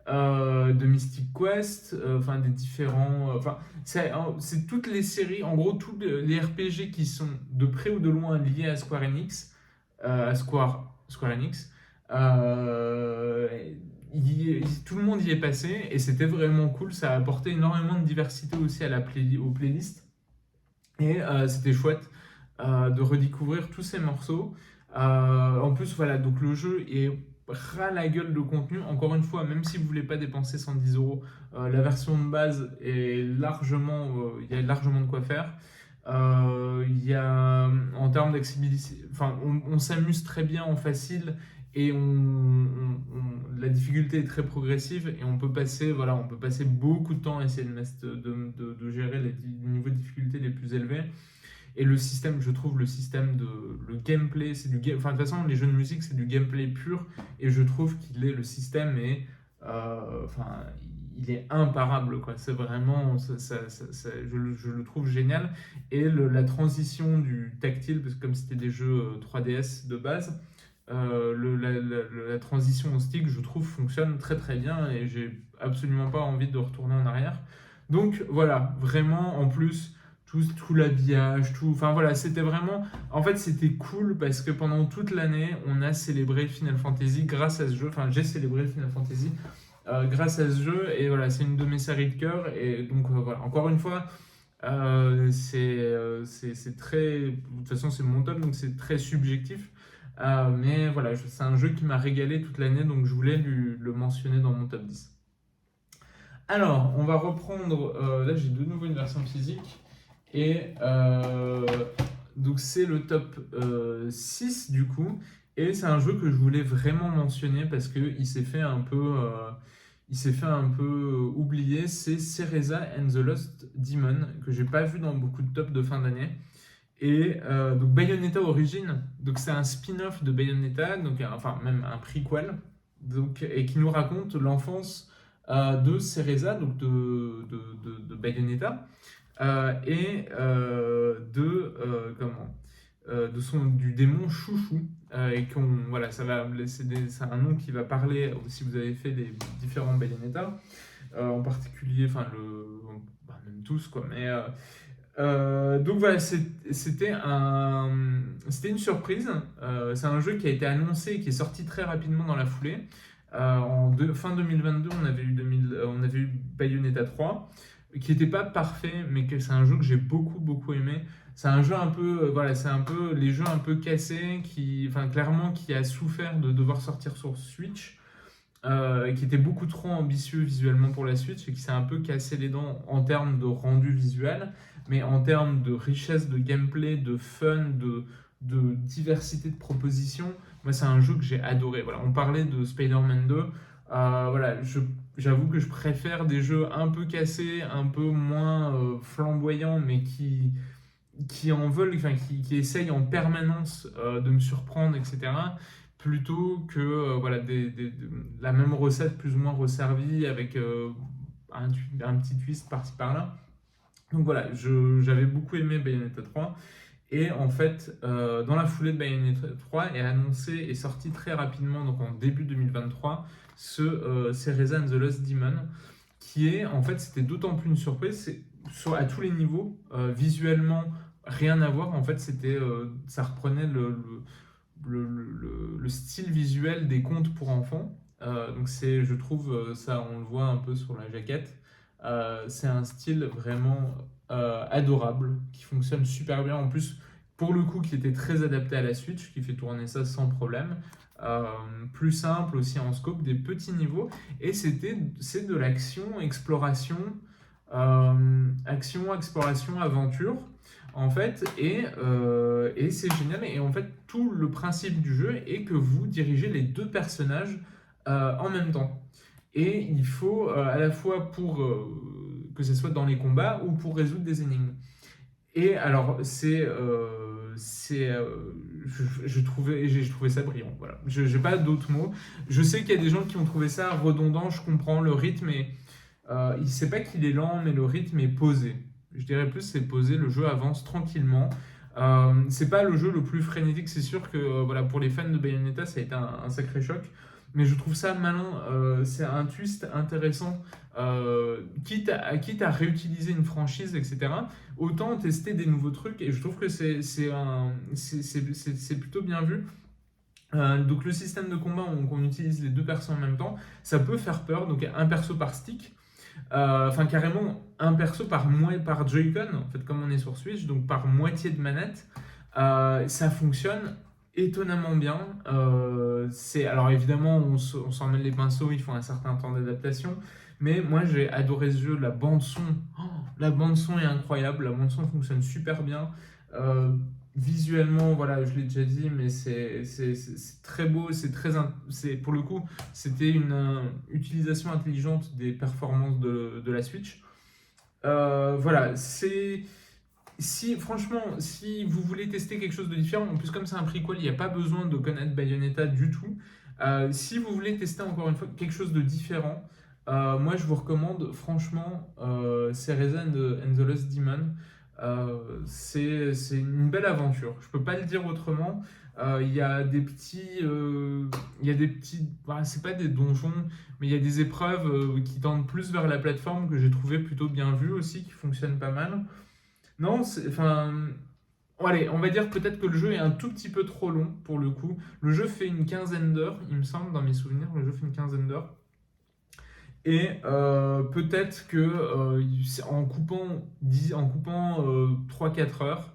De Mystic Quest, enfin des différents. C'est toutes les séries, en gros, tous les RPG qui sont de près ou de loin liés à Square Enix, Square Enix. Euh, Tout le monde y est passé et c'était vraiment cool. Ça a apporté énormément de diversité aussi aux playlists. Et c'était chouette de redécouvrir tous ces morceaux. En plus, voilà, donc le jeu est ras la gueule de contenu. Encore une fois, même si vous voulez pas dépenser 110 euros, la version de base est largement, il y a largement de quoi faire. Il y a, en termes d'accessibilité, enfin, on s'amuse très bien en facile et la difficulté est très progressive et on peut passer beaucoup de temps à essayer de gérer les niveaux de difficulté les plus élevés. Et le système, je trouve le gameplay, enfin de toute façon les jeux de musique c'est du gameplay pur et je trouve le système est, enfin il est imparable quoi. C'est vraiment, je le trouve génial et la transition du tactile parce que comme c'était des jeux 3DS de base, la transition au stick je trouve fonctionne très très bien et j'ai absolument pas envie de retourner en arrière. Donc voilà, vraiment en plus tout l'habillage, tout. Enfin voilà, c'était vraiment. En fait, c'était cool parce que pendant toute l'année, on a célébré Final Fantasy grâce à ce jeu. Enfin, j'ai célébré Final Fantasy grâce à ce jeu. Et voilà, c'est une de mes séries de cœur. Et donc voilà, encore une fois, c'est très. De toute façon, c'est mon top, donc c'est très subjectif. Mais voilà, c'est un jeu qui m'a régalé toute l'année, donc je voulais le mentionner dans mon top 10. Alors, on va reprendre. Là, j'ai de nouveau une version physique. Et donc c'est le top 6 du coup. Et c'est un jeu que je voulais vraiment mentionner parce qu'il s'est fait un peu oublier. C'est Cereza and the Lost Demon que j'ai pas vu dans beaucoup de tops de fin d'année. Et donc Bayonetta Origins, donc c'est un spin-off de Bayonetta, donc enfin même un prequel, donc, et qui nous raconte l'enfance de Cereza, donc de Bayonetta et du démon Chouchou. Et voilà, c'est un nom qui va parler si vous avez fait les différents Bayonetta, en particulier, enfin, même tous, quoi. Mais donc voilà, c'était une surprise. C'est un jeu qui a été annoncé et qui est sorti très rapidement dans la foulée. Fin 2022, on avait eu Bayonetta 3 qui n'était pas parfait, mais que c'est un jeu que j'ai beaucoup beaucoup aimé. C'est un jeu un peu, voilà, c'est un peu les jeux un peu cassés, enfin clairement qui a souffert de devoir sortir sur Switch, qui était beaucoup trop ambitieux visuellement pour la Switch et qui s'est un peu cassé les dents en termes de rendu visuel, mais en termes de richesse de gameplay, de fun, de diversité de propositions. Moi, c'est un jeu que j'ai adoré. Voilà, on parlait de Spider-Man 2. Voilà, j'avoue que je préfère des jeux un peu cassés, un peu moins flamboyants, mais qui en veulent, enfin, qui essayent en permanence de me surprendre, etc. Plutôt que voilà, la même recette plus ou moins resservie avec un petit twist par-ci par-là. Donc voilà, j'avais beaucoup aimé Bayonetta 3. Et en fait, dans la foulée de Bayonetta 3, est sorti très rapidement, donc en début 2023, Cereza and the Lost Demon, qui est, en fait, c'était d'autant plus une surprise, à tous les niveaux, visuellement, rien à voir, en fait, ça reprenait le style visuel des contes pour enfants. Donc je trouve, ça, on le voit un peu sur la jaquette, c'est un style vraiment adorable, qui fonctionne super bien. En plus, pour le coup, qui était très adapté à la Switch, qui fait tourner ça sans problème. Euh, Plus simple aussi en scope, des petits niveaux. Et c'est de l'action, action, exploration, aventure, en fait. Et c'est génial. Et en fait, tout le principe du jeu est que vous dirigez les deux personnages en même temps. Et il faut à la fois pour que ce soit dans les combats ou pour résoudre des énigmes. Et alors, je trouvais ça brillant. Voilà. Je n'ai pas d'autres mots. Je sais qu'il y a des gens qui ont trouvé ça redondant, je comprends le rythme. C'est pas qu'il est lent, mais le rythme est posé. Je dirais plus c'est posé, le jeu avance tranquillement. C'est pas le jeu le plus frénétique, c'est sûr que voilà, pour les fans de Bayonetta, ça a été un sacré choc. Mais je trouve ça malin, c'est un twist intéressant. Quitte à réutiliser une franchise, etc., autant tester des nouveaux trucs. Et je trouve que c'est plutôt bien vu. Donc le système de combat, on utilise les deux persos en même temps, ça peut faire peur. Donc un perso par stick, enfin carrément un perso par Joy-Con, en fait, comme on est sur Switch, donc par moitié de manette. Ça fonctionne étonnamment bien. Alors évidemment, on s'en mêle les pinceaux, il faut un certain temps d'adaptation. Mais moi, j'ai adoré ce jeu. La bande son est incroyable. La bande son fonctionne super bien. Visuellement, voilà, je l'ai déjà dit, mais c'est très beau. Pour le coup, c'était une utilisation intelligente des performances de la Switch. Voilà, franchement, si vous voulez tester quelque chose de différent, en plus comme c'est un prequel, il n'y a pas besoin de connaître Bayonetta du tout. Si vous voulez tester encore une fois quelque chose de différent, moi je vous recommande franchement Cereza and the Lost Demon. C'est une belle aventure, je peux pas le dire autrement. Il y a des petits, c'est pas des donjons, mais il y a des épreuves qui tendent plus vers la plateforme que j'ai trouvé plutôt bien vues aussi, qui fonctionnent pas mal. Non, enfin, allez, on va dire peut-être que le jeu est un tout petit peu trop long pour le coup. Le jeu fait une quinzaine d'heures, il me semble, dans mes souvenirs, le jeu fait une quinzaine d'heures. Et peut-être que en coupant 3-4 heures,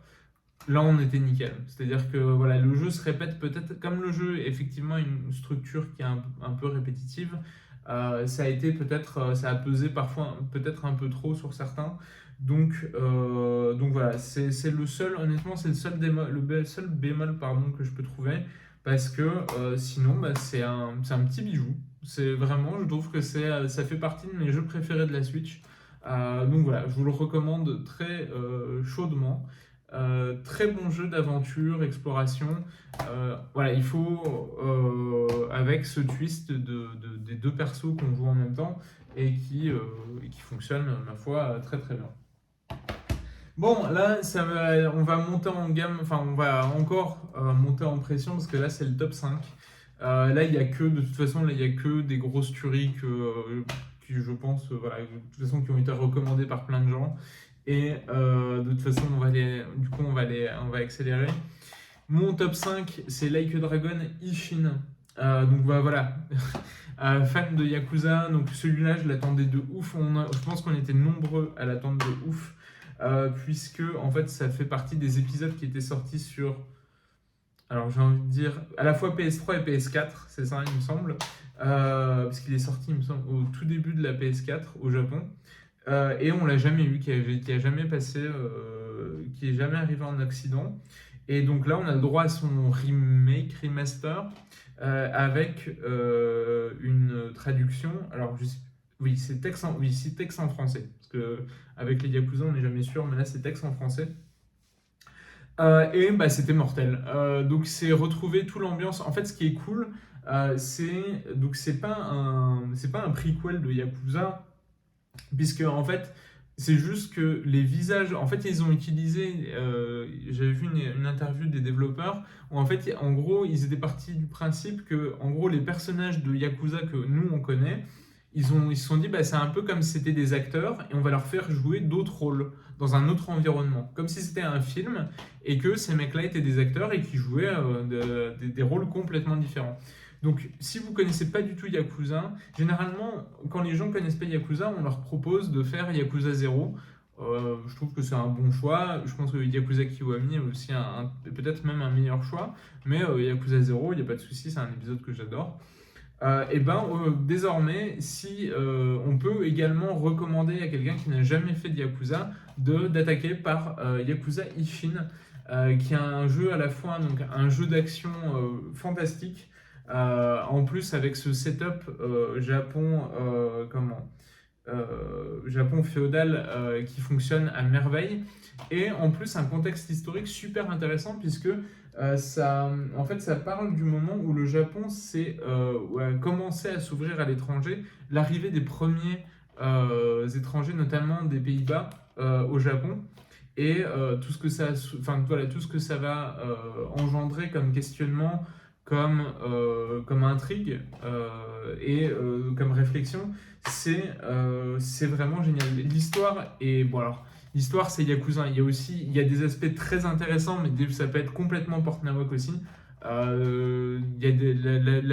là on était nickel. C'est-à-dire que voilà, le jeu se répète peut-être, comme le jeu est effectivement une structure qui est un peu répétitive, ça a pesé parfois peut-être un peu trop sur certains. Donc voilà, c'est le seul, honnêtement, c'est le seul bémol pardon, que je peux trouver, parce que sinon, bah, c'est un petit bijou. C'est vraiment, je trouve que ça fait partie de mes jeux préférés de la Switch. Donc voilà, je vous le recommande très chaudement. Très bon jeu d'aventure, exploration. Voilà, il faut, avec ce twist des deux persos qu'on joue en même temps et qui fonctionne, ma foi, très très bien. Bon, là, on va monter en gamme, enfin, on va encore monter en pression parce que là, c'est le top 5. Là, de toute façon, là, il n'y a que des grosses tueries qui je pense, voilà, de toute façon, qui ont été recommandées par plein de gens. Et de toute façon, on va accélérer. Mon top 5, c'est Like a Dragon Ishin. Donc bah, voilà, fan de Yakuza, donc celui-là, je l'attendais de ouf. Je pense qu'on était nombreux à l'attendre de ouf. Puisque en fait ça fait partie des épisodes qui étaient sortis sur, alors j'ai envie de dire à la fois PS3 et PS4, c'est ça il me semble, parce qu'il est sorti il me semble au tout début de la PS4 au Japon, et on l'a jamais eu, qui a jamais passé, qui est jamais arrivé en Occident, et donc là on a le droit à son remaster, avec une traduction, alors oui, c'est texte en français. Parce que avec les Yakuza, on n'est jamais sûr, mais là, c'est texte en français. Et bah, c'était mortel. Donc, c'est retrouver toute l'ambiance. En fait, ce qui est cool, c'est pas un prequel de Yakuza, puisque en fait, C'est juste que les visages, en fait, ils ont utilisé, j'avais vu une interview des développeurs, où en fait, en gros, ils étaient partis du principe que, en gros, les personnages de Yakuza que nous, on connaît, ils se sont dit, bah, c'est un peu comme si c'était des acteurs, et on va leur faire jouer d'autres rôles, dans un autre environnement. Comme si c'était un film, et que ces mecs-là étaient des acteurs, et qui jouaient des rôles complètement différents. Donc, si vous connaissez pas du tout Yakuza, généralement, quand les gens connaissent pas Yakuza, on leur propose de faire Yakuza 0. Je trouve que c'est un bon choix. Je pense que Yakuza Kiwami est aussi peut-être même un meilleur choix. Mais Yakuza 0, il n'y a pas de souci, c'est un épisode que j'adore. Désormais, si on peut également recommander à quelqu'un qui n'a jamais fait de Yakuza d'attaquer par Yakuza Ishin, qui est un jeu à la fois donc un jeu d'action fantastique, en plus avec ce setup Japon féodal qui fonctionne à merveille, et en plus un contexte historique super intéressant puisque en fait, ça parle du moment où le Japon a commencé à s'ouvrir à l'étranger, l'arrivée des premiers étrangers, notamment des Pays-Bas, au Japon, et tout ce que ça va engendrer comme questionnement, comme intrigue comme réflexion, c'est vraiment génial. L'histoire est bon alors. L'histoire, c'est Yakuza. Il y a des aspects très intéressants, mais ça peut être complètement porte-nawak aussi. La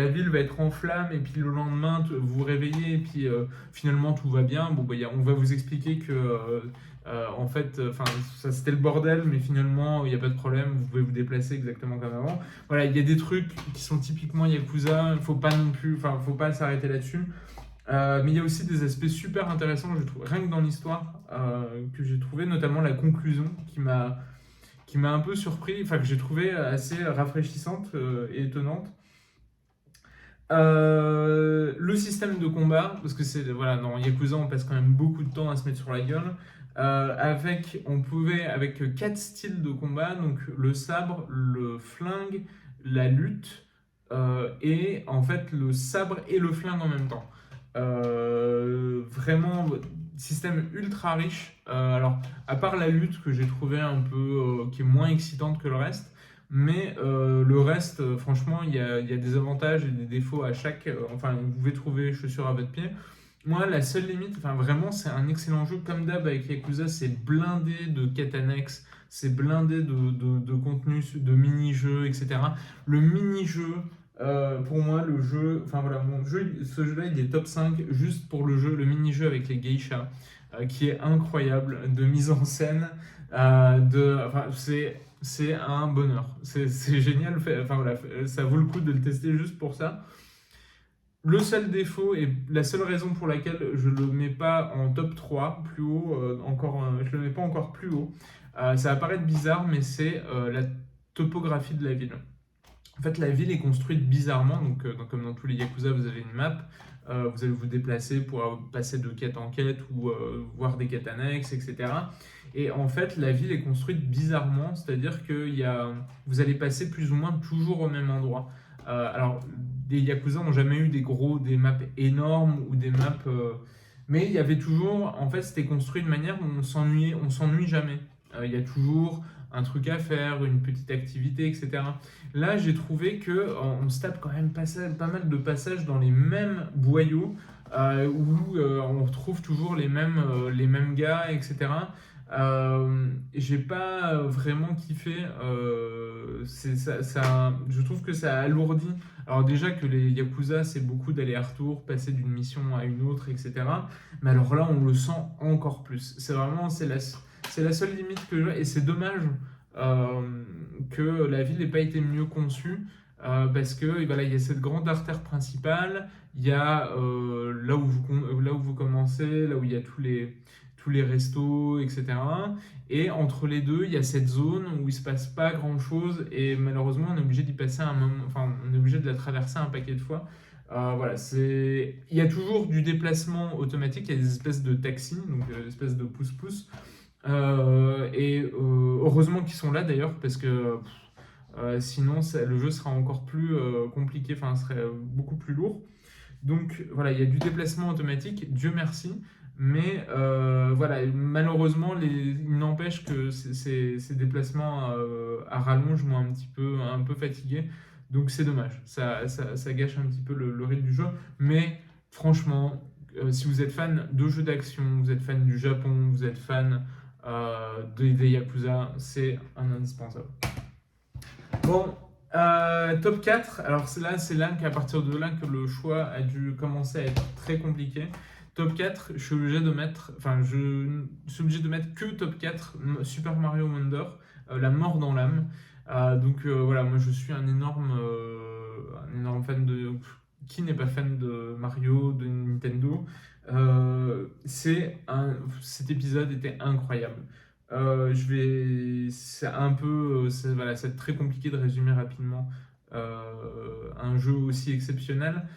ville va être en flammes, et puis le lendemain, vous vous réveillez, et puis finalement tout va bien. Bon, on va vous expliquer que, en fait, ça c'était le bordel, mais finalement, il n'y a pas de problème, vous pouvez vous déplacer exactement comme avant. Voilà, il y a des trucs qui sont typiquement Yakuza, faut pas s'arrêter là-dessus. Mais il y a aussi des aspects super intéressants, je trouve, rien que dans l'histoire, que j'ai trouvé, notamment la conclusion qui m'a un peu surpris, enfin que j'ai trouvé assez rafraîchissante et étonnante. Le système de combat, parce que voilà, dans Yakuza on passe quand même beaucoup de temps à se mettre sur la gueule. Avec 4 styles de combat, donc le sabre, le flingue, la lutte, et en fait le sabre et le flingue en même temps. Vraiment, système ultra riche. Alors, à part la lutte que j'ai trouvé un peu, qui est moins excitante que le reste, mais le reste, franchement, il y a des avantages et des défauts à chaque. Enfin, vous pouvez trouver chaussures à votre pied. Moi, la seule limite, enfin vraiment, c'est un excellent jeu. Comme d'hab avec Yakuza, c'est blindé de quêtes annexes, c'est blindé de contenu, de mini-jeux, etc. Le mini-jeu, pour moi, le jeu, enfin voilà, ce jeu-là, il est top 5 juste pour le jeu, le mini-jeu avec les geishas, qui est incroyable, de mise en scène, c'est un bonheur. C'est génial, enfin voilà, ça vaut le coup de le tester juste pour ça. Le seul défaut et la seule raison pour laquelle je le mets pas en top 3 plus haut, je le mets pas encore plus haut, ça va paraître bizarre, mais c'est la topographie de la ville. En fait, la ville est construite bizarrement, comme dans tous les Yakuza, vous avez une map, vous allez vous déplacer pour passer de quête en quête ou voir des quêtes annexes, etc. Et en fait, la ville est construite bizarrement, c'est-à-dire que vous allez passer plus ou moins toujours au même endroit. Alors, des Yakuza n'ont jamais eu des maps énormes ou des maps. Mais il y avait toujours. En fait, c'était construit de manière où on s'ennuie jamais. Il y a toujours un truc à faire, une petite activité, etc. Là, j'ai trouvé que on se tape quand même pas mal de passages dans les mêmes boyaux, où on retrouve toujours les mêmes gars, etc. J'ai pas vraiment kiffé. Je trouve que ça alourdit. Alors déjà que les Yakuza, c'est beaucoup d'aller-retour, passer d'une mission à une autre, etc. Mais alors là, on le sent encore plus. C'est la seule limite que j'ai. Et c'est dommage que la ville n'ait pas été mieux conçue. Parce que voilà, il y a cette grande artère principale, il y a là où vous commencez, là où il y a tous les restos, etc. Et entre les deux, il y a cette zone où il se passe pas grand chose, et malheureusement, on est obligé d'y passer un moment, enfin, on est obligé de la traverser un paquet de fois. Voilà, il y a toujours du déplacement automatique, il y a des espèces de taxis, donc des espèces de pousse-pousse. Heureusement qu'ils sont là d'ailleurs, parce que sinon le jeu sera encore plus compliqué, enfin, serait beaucoup plus lourd. Donc voilà, il y a du déplacement automatique, Dieu merci, Mais voilà, malheureusement, il n'empêche que ces déplacements à rallonge m'ont un peu fatigué. Donc c'est dommage, ça gâche un petit peu le rythme du jeu. Mais franchement, si vous êtes fan de jeux d'action, vous êtes fan du Japon, vous êtes fan des Yakuza, c'est un indispensable. Bon, top 4, alors c'est là qu'à partir de là que le choix a dû commencer à être très compliqué. Top 4, je suis obligé de mettre, que top 4 Super Mario Wonder, La mort dans l'âme. Donc voilà, moi je suis un énorme fan de... Qui n'est pas fan de Mario, de Nintendo? Cet épisode était incroyable. Voilà, c'est très compliqué de résumer rapidement un jeu aussi exceptionnel,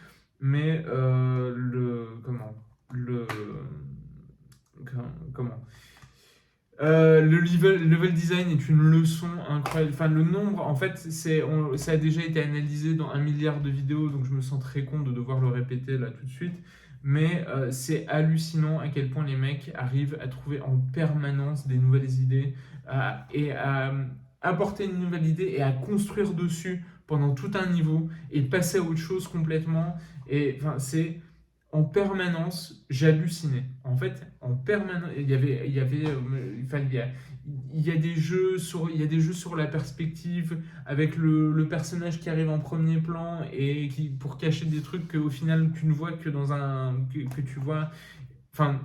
mais le, comment, le level design est une leçon incroyable. Enfin, le nombre, en fait, ça a déjà été analysé dans 1 milliard de vidéos, donc je me sens très con de devoir le répéter là tout de suite. Mais c'est hallucinant à quel point les mecs arrivent à trouver en permanence des nouvelles idées et à apporter une nouvelle idée et à construire dessus pendant tout un niveau et passer à autre chose complètement. Et enfin, c'est en permanence, j'hallucinais. En fait, en permanence, il y a des jeux sur la perspective avec le personnage qui arrive en premier plan et pour cacher des trucs qu'au final tu ne vois que que tu vois. Enfin,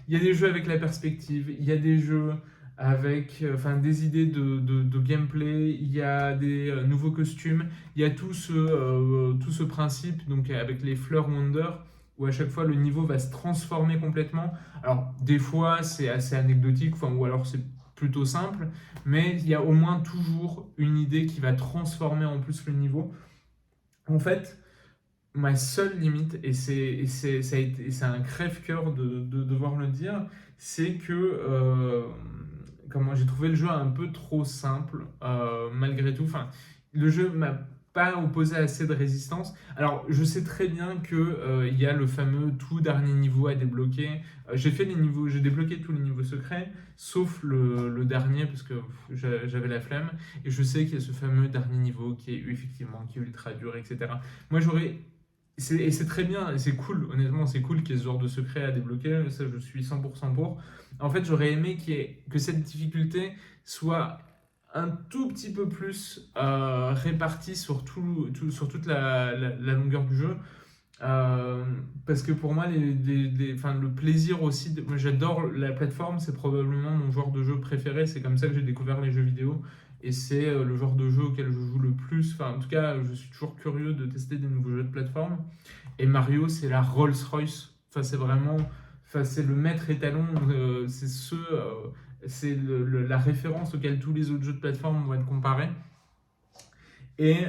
il y a des jeux avec la perspective, il y a des jeux avec des idées de gameplay, il y a des nouveaux costumes, il y a tout ce principe donc avec les Fleur Wonder où à chaque fois le niveau va se transformer complètement. Alors des fois c'est assez anecdotique, ou alors c'est plutôt simple, mais il y a au moins toujours une idée qui va transformer en plus le niveau. En fait, ma seule limite, c'est un crève-cœur de devoir le dire, c'est que comment j'ai trouvé le jeu un peu trop simple, malgré tout. Enfin, le jeu m'a pas opposé assez de résistance. Alors, je sais très bien que il y a le fameux tout dernier niveau à débloquer. J'ai débloqué tous les niveaux secrets, sauf le dernier, parce que j'avais la flemme. Et je sais qu'il y a ce fameux dernier niveau qui est effectivement qui est ultra dur, etc. Moi, et c'est très bien, et c'est cool, honnêtement, c'est cool qu'il y ait ce genre de secret à débloquer, ça je suis 100% pour. En fait, j'aurais aimé que cette difficulté soit un tout petit peu plus répartie sur toute la longueur du jeu. Parce que pour moi, le plaisir aussi, moi j'adore la plateforme, c'est probablement mon genre de jeu préféré, c'est comme ça que j'ai découvert les jeux vidéo. Et c'est le genre de jeu auquel je joue le plus. Enfin, en tout cas, je suis toujours curieux de tester des nouveaux jeux de plateforme. Et Mario, c'est la Rolls-Royce. Enfin, c'est le maître étalon. C'est la référence auquel tous les autres jeux de plateforme vont être comparés. Et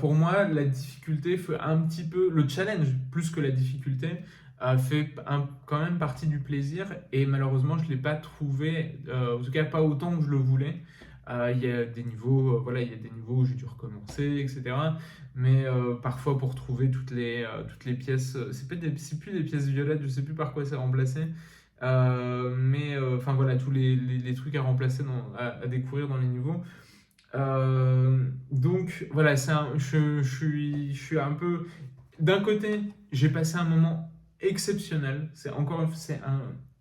pour moi, la difficulté fait un petit peu, le challenge plus que la difficulté, quand même partie du plaisir. Et malheureusement, je ne l'ai pas trouvé, en tout cas pas autant que je le voulais. Il y a des niveaux, il y a des niveaux où j'ai dû recommencer, etc. Mais parfois pour trouver toutes les pièces, c'est plus des pièces violettes, je sais plus par quoi c'est remplacé. Voilà, tous les trucs à remplacer, à découvrir dans les niveaux. Donc voilà, je suis un peu... D'un côté, j'ai passé un moment exceptionnel. C'est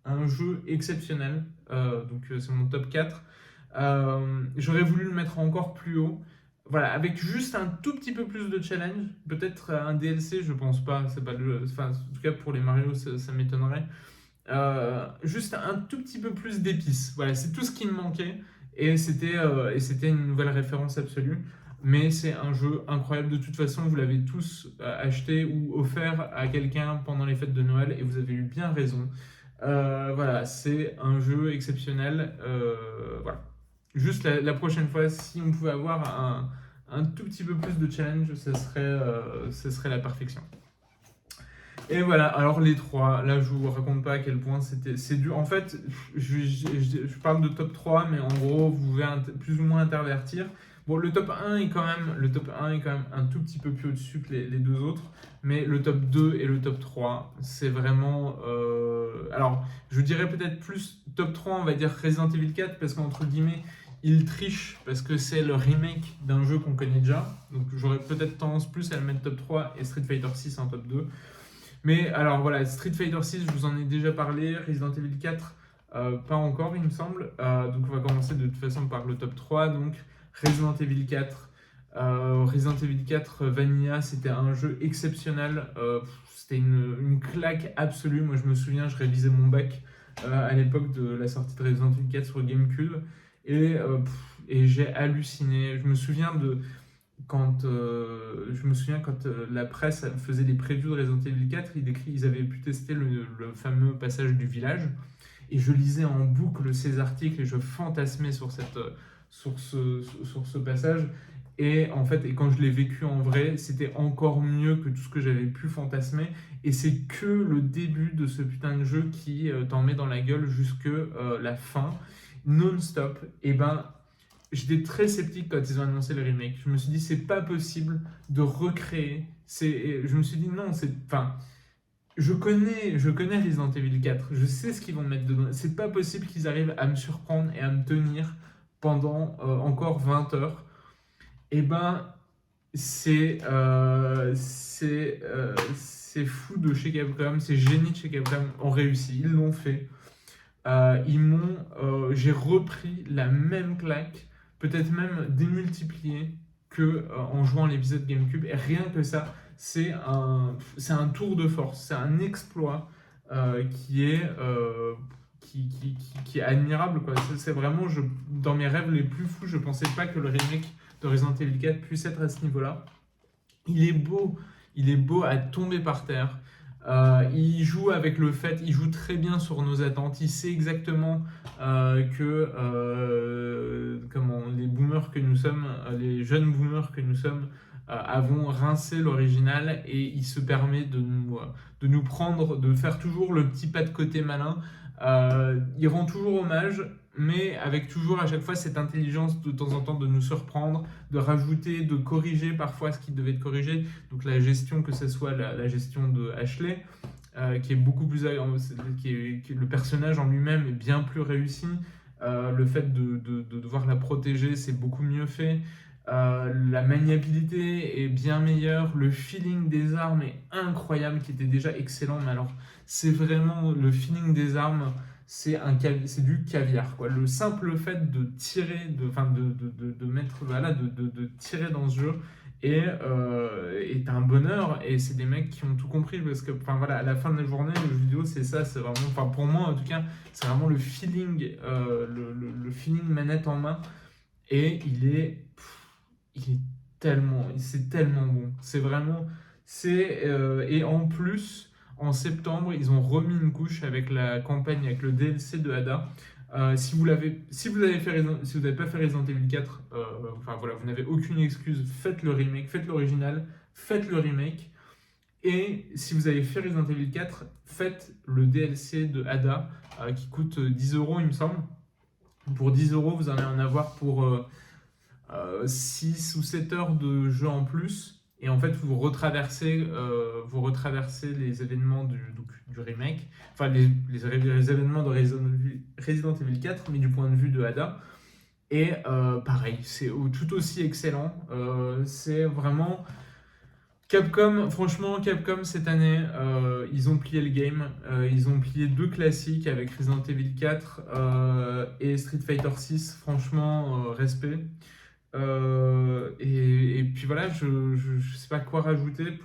un jeu exceptionnel. Donc c'est mon top 4. J'aurais voulu le mettre encore plus haut. Voilà, avec juste un tout petit peu plus de challenge. Peut-être un DLC, je pense pas. C'est pas en tout cas, pour les Mario, ça m'étonnerait. Juste un tout petit peu plus d'épices. Voilà, c'est tout ce qui me manquait. Et c'était une nouvelle référence absolue. Mais c'est un jeu incroyable. De toute façon, vous l'avez tous acheté ou offert à quelqu'un pendant les fêtes de Noël. Et vous avez eu bien raison. Voilà, c'est un jeu exceptionnel. Voilà. Juste la prochaine fois, si on pouvait avoir un tout petit peu plus de challenge, ce serait la perfection. Et voilà, alors les trois, là je vous raconte pas à quel point c'est dur. En fait, je parle de top 3, mais en gros, vous pouvez plus ou moins intervertir. Bon, le top 1 est quand même un tout petit peu plus au-dessus que les deux autres, mais le top 2 et le top 3, c'est vraiment... Alors, je dirais peut-être plus top 3, on va dire Resident Evil 4, parce qu'entre guillemets, il triche, parce que c'est le remake d'un jeu qu'on connaît déjà, donc j'aurais peut-être tendance plus à le mettre top 3 et Street Fighter 6 en top 2. Mais alors voilà, Street Fighter 6, je vous en ai déjà parlé, Resident Evil 4, pas encore il me semble. Donc on va commencer de toute façon par le top 3, donc Resident Evil 4. Resident Evil 4 Vanilla, c'était un jeu exceptionnel, c'était une claque absolue. Moi je me souviens, je révisais mon bac à l'époque de la sortie de Resident Evil 4 sur GameCube, et j'ai halluciné. Je me souviens quand la presse faisait des previews de Resident Evil 4, ils avaient pu tester le fameux passage du village, et je lisais en boucle ces articles et je fantasmais sur ce passage. Et en fait, quand je l'ai vécu en vrai, c'était encore mieux que tout ce que j'avais pu fantasmer. Et c'est que le début de ce putain de jeu qui t'en met dans la gueule jusque la fin, non-stop. Et ben, j'étais très sceptique quand ils ont annoncé le remake. Je me suis dit, c'est pas possible de recréer. Je me suis dit, non, enfin, je connais Resident Evil 4. Je sais ce qu'ils vont mettre dedans. C'est pas possible qu'ils arrivent à me surprendre et à me tenir pendant encore 20 heures. Et ben, c'est fou de chez Capcom. C'est génie de chez Capcom. On réussit. Ils l'ont fait. J'ai repris la même claque, peut-être même démultipliée que en jouant l'épisode GameCube. Et rien que ça, c'est un tour de force, c'est un exploit qui est admirable, quoi. C'est vraiment, dans mes rêves les plus fous, je pensais pas que le remake de Resident Evil 4 puisse être à ce niveau-là. Il est beau à tomber par terre. Il joue avec le fait, il joue très bien sur nos attentes. Il sait exactement comment les boomers que nous sommes, les jeunes boomers que nous sommes, avons rincé l'original, et il se permet de nous prendre, de faire toujours le petit pas de côté malin. Il rend toujours hommage, mais avec toujours à chaque fois cette intelligence de temps en temps de nous surprendre, de rajouter, de corriger parfois ce qui devait être corrigé. Donc la gestion, que ce soit la gestion de Ashley, qui est beaucoup plus... le personnage en lui-même est bien plus réussi. Le fait de devoir la protéger, c'est beaucoup mieux fait. La maniabilité est bien meilleure. Le feeling des armes est incroyable, qui était déjà excellent. Mais alors, c'est vraiment le feeling des armes, c'est du caviar, quoi. Le simple fait de tirer, de tirer dans ce jeu est un bonheur. Et c'est des mecs qui ont tout compris, parce que, enfin voilà, à la fin de la journée, le jeu vidéo, c'est ça, c'est vraiment, enfin pour moi en tout cas, c'est vraiment le feeling, le feeling manette en main. Et c'est tellement bon. C'est vraiment, et en plus, en septembre, ils ont remis une couche avec la campagne, avec le DLC de Ada. Si vous n'avez pas fait Resident Evil 4, enfin voilà, vous n'avez aucune excuse. Faites le remake, faites l'original, faites le remake. Et si vous avez fait Resident Evil 4, faites le DLC de Ada, qui coûte 10 € il me semble. Pour 10 €, vous allez en avoir pour 6 ou 7 heures de jeu en plus. Et en fait, vous retraversez les événements du remake, enfin les événements de Resident Evil 4, mais du point de vue de Ada. Et pareil, c'est tout aussi excellent. C'est vraiment... Franchement, Capcom cette année, ils ont plié le game. Ils ont plié 2 classiques avec Resident Evil 4 et Street Fighter 6. Franchement, respect. Et puis voilà, je sais pas quoi rajouter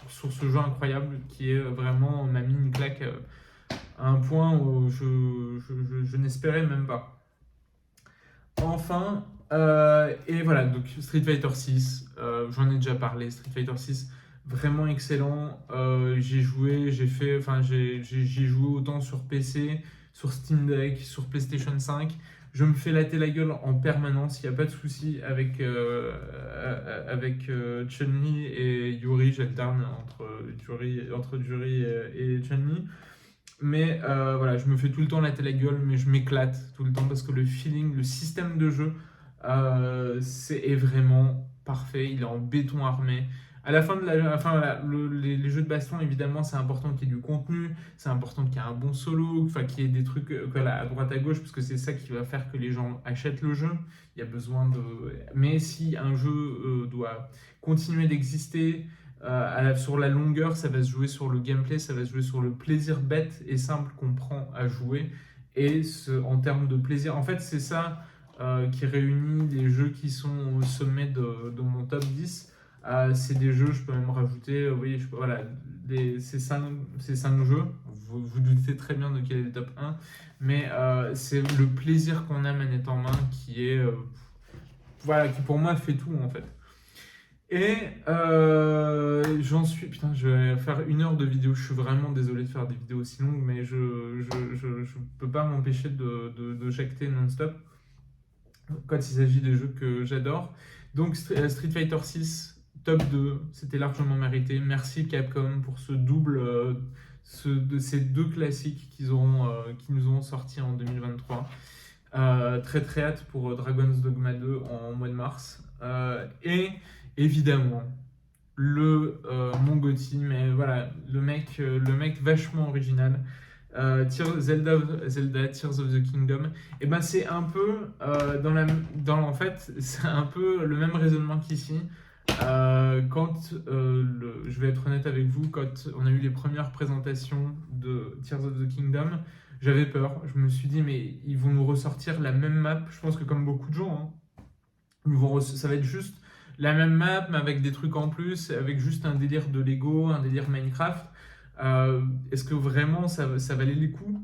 sur ce jeu incroyable qui est vraiment m'a mis une claque à un point où je n'espérais même pas. Enfin, et voilà, donc Street Fighter 6, j'en ai déjà parlé. Street Fighter 6, vraiment excellent. J'ai joué autant sur PC, sur Steam Deck, sur PlayStation 5. Je me fais latter la gueule en permanence, il n'y a pas de souci avec Chun-Li et Yuri. J'alterne entre Yuri et Chun-Li. Mais voilà, je me fais tout le temps latter la gueule, mais je m'éclate tout le temps parce que le feeling, le système de jeu est vraiment parfait. Il est en béton armé. À la fin de enfin, voilà, les jeux de baston, évidemment, c'est important qu'il y ait du contenu, c'est important qu'il y ait un bon solo, enfin, qu'il y ait des trucs à droite à gauche, parce que c'est ça qui va faire que les gens achètent le jeu. Il y a besoin de. Mais si un jeu doit continuer d'exister sur la longueur, ça va se jouer sur le gameplay, ça va se jouer sur le plaisir bête et simple qu'on prend à jouer. Et en termes de plaisir, en fait, c'est ça qui réunit les jeux qui sont au sommet de mon top 10. C'est des jeux, je peux même rajouter, oui, voilà, ces 5 jeux, vous doutez très bien de quel est le top 1, mais c'est le plaisir qu'on a manette en main qui est, voilà, qui pour moi fait tout en fait. Et j'en suis, putain, je vais faire 1 heure de vidéo, je suis vraiment désolé de faire des vidéos aussi longues, mais je peux pas m'empêcher de jacter non-stop quand il s'agit des jeux que j'adore. Donc Street Fighter 6, top 2, c'était largement mérité. Merci Capcom pour ce double, de ces 2 classiques qui nous ont sortis en 2023. Très très hâte pour Dragon's Dogma 2 en mois de mars. Et évidemment, mon GOTY, mais voilà, le mec vachement original. Zelda Tears of the Kingdom, et ben c'est un peu en fait c'est un peu le même raisonnement qu'ici. Je vais être honnête avec vous, quand on a eu les premières présentations de Tears of the Kingdom, j'avais peur. Je me suis dit mais ils vont nous ressortir la même map. Je pense que comme beaucoup de gens, hein, ça va être juste la même map mais avec des trucs en plus, avec juste un délire de Lego, un délire Minecraft. Est-ce que vraiment ça valait les coups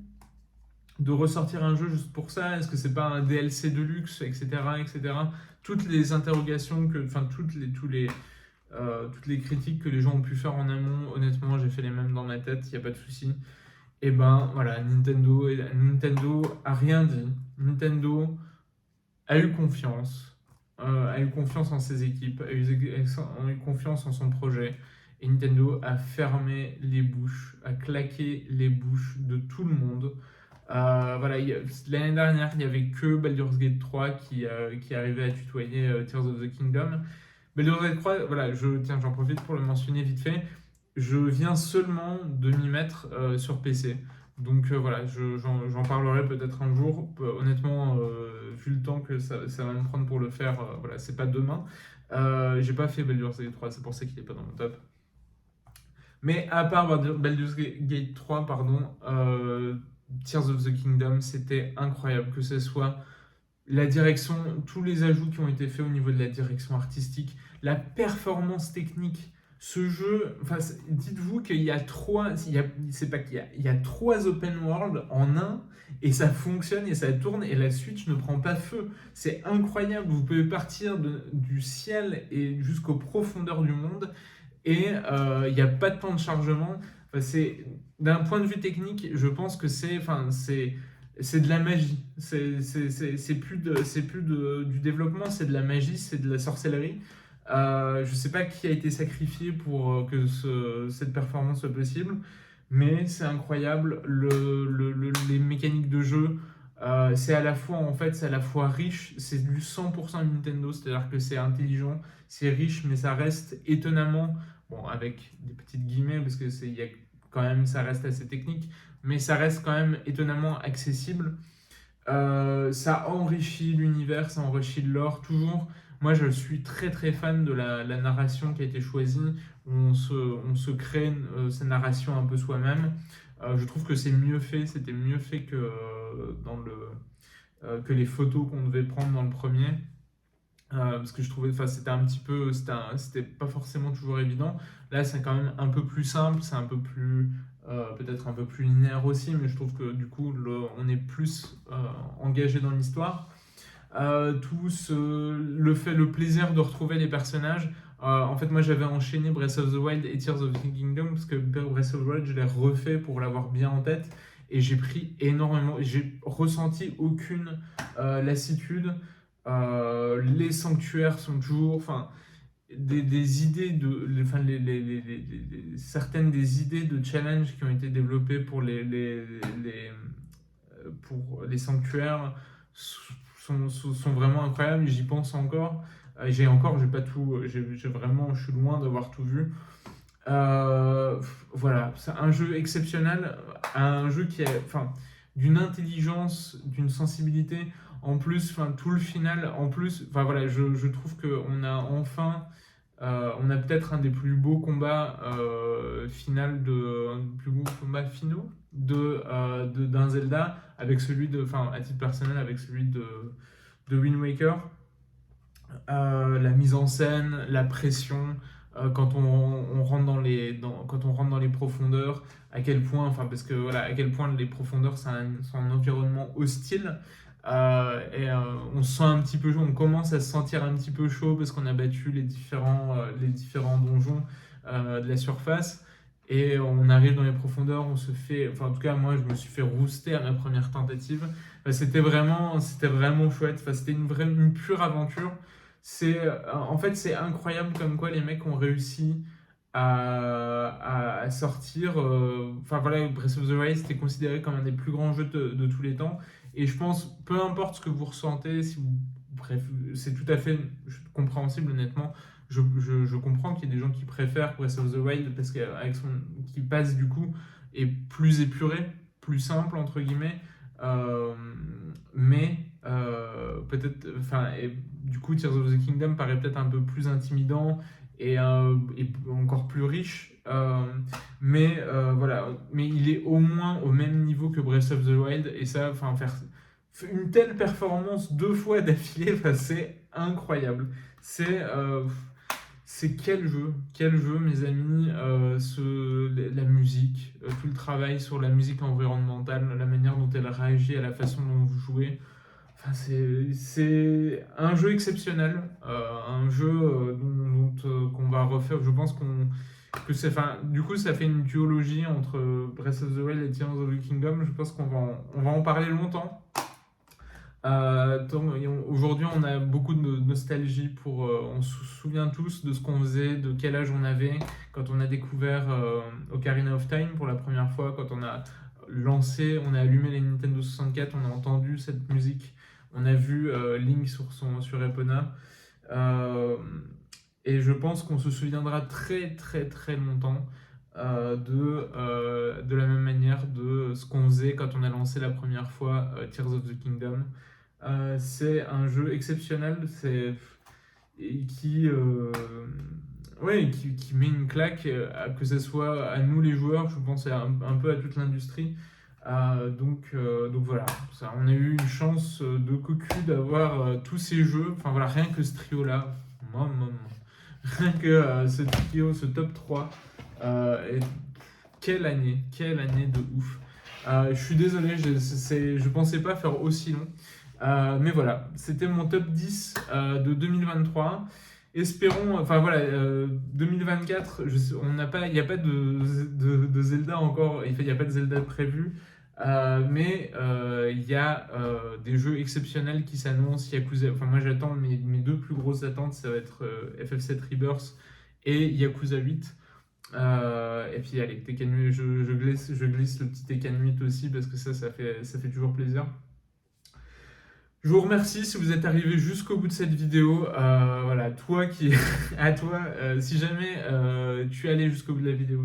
de ressortir un jeu juste pour ça? Est-ce que c'est pas un DLC de luxe, etc., etc. Toutes les interrogations enfin toutes les critiques que les gens ont pu faire en amont, honnêtement, j'ai fait les mêmes dans ma tête, il n'y a pas de souci. Et ben voilà, Nintendo a rien dit. Nintendo a eu confiance, en ses équipes, a eu confiance en son projet. Et Nintendo a fermé les bouches, a claqué les bouches de tout le monde. Voilà, l'année dernière, il n'y avait que Baldur's Gate 3 qui arrivait à tutoyer Tears of the Kingdom. Baldur's Gate 3, voilà, j'en profite pour le mentionner vite fait. Je viens seulement de m'y mettre sur PC. Donc voilà, j'en parlerai peut-être un jour. Honnêtement, vu le temps que ça va me prendre pour le faire, voilà, c'est pas demain. J'ai pas fait Baldur's Gate 3, c'est pour ça qu'il est pas dans mon top. Mais à part Baldur's Gate 3, pardon, Tears of the Kingdom, c'était incroyable. Que ce soit la direction, tous les ajouts qui ont été faits au niveau de la direction artistique, la performance technique. Ce jeu, enfin, dites-vous qu'il y a il y a 3 open world en un, et ça fonctionne et ça tourne et la Switch ne prend pas feu. C'est incroyable. Vous pouvez partir du ciel et jusqu'aux profondeurs du monde et il n'y a pas de temps de chargement. Enfin, d'un point de vue technique, je pense que c'est de la magie. C'est plus du développement, c'est de la magie, c'est de la sorcellerie. Je sais pas qui a été sacrifié pour que cette performance soit possible, mais c'est incroyable. Les mécaniques de jeu, c'est à la fois riche, c'est du 100% Nintendo, c'est-à-dire que c'est intelligent, c'est riche, mais ça reste étonnamment, bon, avec des petites guillemets, parce que quand même, ça reste assez technique, mais ça reste quand même étonnamment accessible. Ça enrichit l'univers, ça enrichit le lore, toujours. Moi, je suis très très fan de la narration qui a été choisie, où on se crée sa narration un peu soi-même. Je trouve que c'était mieux fait que les photos qu'on devait prendre dans le premier. Parce que je trouvais, enfin, c'était pas forcément toujours évident. Là, c'est quand même un peu plus simple, c'est un peu plus, peut-être un peu plus linéaire aussi, mais je trouve que du coup, on est plus engagé dans l'histoire. Le plaisir de retrouver les personnages. En fait, moi, j'avais enchaîné Breath of the Wild et Tears of the Kingdom parce que Breath of the Wild, je l'ai refait pour l'avoir bien en tête et j'ai ressenti aucune lassitude. Les sanctuaires sont toujours, enfin, des idées enfin, certaines des idées de challenge qui ont été développées pour les sanctuaires sont vraiment incroyables. J'y pense encore. J'ai pas tout, vraiment, je suis loin d'avoir tout vu. Voilà, c'est un jeu exceptionnel, un jeu qui est, enfin, d'une intelligence, d'une sensibilité. En plus, enfin, tout le final, en plus, enfin voilà, je trouve qu'on a enfin, on a peut-être un des plus beaux combats un des plus beaux combats finaux d'un Zelda, avec celui enfin, à titre personnel, avec celui de Wind Waker. La mise en scène, la pression, quand on rentre quand on rentre dans les profondeurs, à quel point, enfin parce que voilà, à quel point les profondeurs c'est un environnement hostile. On se sent un petit peu chaud, on commence à se sentir un petit peu chaud parce qu'on a battu les différents donjons de la surface. Et on arrive dans les profondeurs, on se fait, enfin en tout cas moi je me suis fait rouster à ma première tentative. Enfin, c'était vraiment chouette. Enfin, c'était une pure aventure. En fait, c'est incroyable comme quoi les mecs ont réussi à sortir. Enfin voilà, Breath of the Wild c'était considéré comme un des plus grands jeux de tous les temps. Et je pense, peu importe ce que vous ressentez, si vous, bref, c'est tout à fait compréhensible honnêtement. Je comprends qu'il y ait des gens qui préfèrent Breath of the Wild parce qui passe du coup est plus épuré, plus simple entre guillemets. Euh, peut-être, enfin, du coup, Tears of the Kingdom paraît peut-être un peu plus intimidant et encore plus riche. Voilà, mais il est au moins au même niveau que Breath of the Wild et ça, enfin, faire une telle performance 2 fois d'affilée, enfin, c'est incroyable. C'est euh, c'est quel jeu, mes amis, la musique, tout le travail sur la musique environnementale, la manière dont elle réagit à la façon dont vous jouez. Enfin, c'est un jeu exceptionnel, un jeu qu'on va refaire. Je pense enfin, du coup, ça fait une duologie entre Breath of the Wild et Tears of the Kingdom. Je pense on va en parler longtemps. Aujourd'hui, on a beaucoup de nostalgie on se souvient tous de ce qu'on faisait, de quel âge on avait quand on a découvert Ocarina of Time pour la première fois, quand on a allumé les Nintendo 64, on a entendu cette musique, on a vu Link sur Epona. Et je pense qu'on se souviendra très très très longtemps de la même manière de ce qu'on faisait quand on a lancé la première fois Tears of the Kingdom. C'est un jeu exceptionnel, et qui met une claque, que ce soit à nous les joueurs, je pense un peu à toute l'industrie. Donc voilà, on a eu une chance de cocu d'avoir tous ces jeux, enfin voilà, rien que ce trio-là, rien que ce trio, ce top 3, et quelle année de ouf. Je suis désolé, je pensais pas faire aussi long. Mais voilà, c'était mon top 10 de 2023. Espérons, enfin voilà, 2024, il n'y a pas de Zelda encore, il n'y a pas de Zelda prévu, mais il y a des jeux exceptionnels qui s'annoncent. Yakuza, enfin moi j'attends mes 2 plus grosses attentes, ça va être FF7 Rebirth et Yakuza 8. Et puis allez, Tekken 8, je glisse le petit Tekken 8 aussi parce que ça fait toujours plaisir. Je vous remercie si vous êtes arrivé jusqu'au bout de cette vidéo. Voilà, à toi, si jamais tu es allé jusqu'au bout de la vidéo,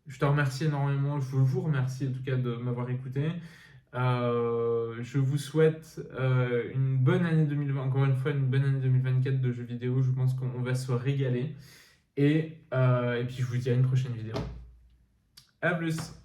je te remercie énormément. Je vous remercie en tout cas de m'avoir écouté. Je vous souhaite une bonne année 2020, encore une fois une bonne année 2024 de jeux vidéo. Je pense qu'on va se régaler. Et puis je vous dis à une prochaine vidéo. À plus!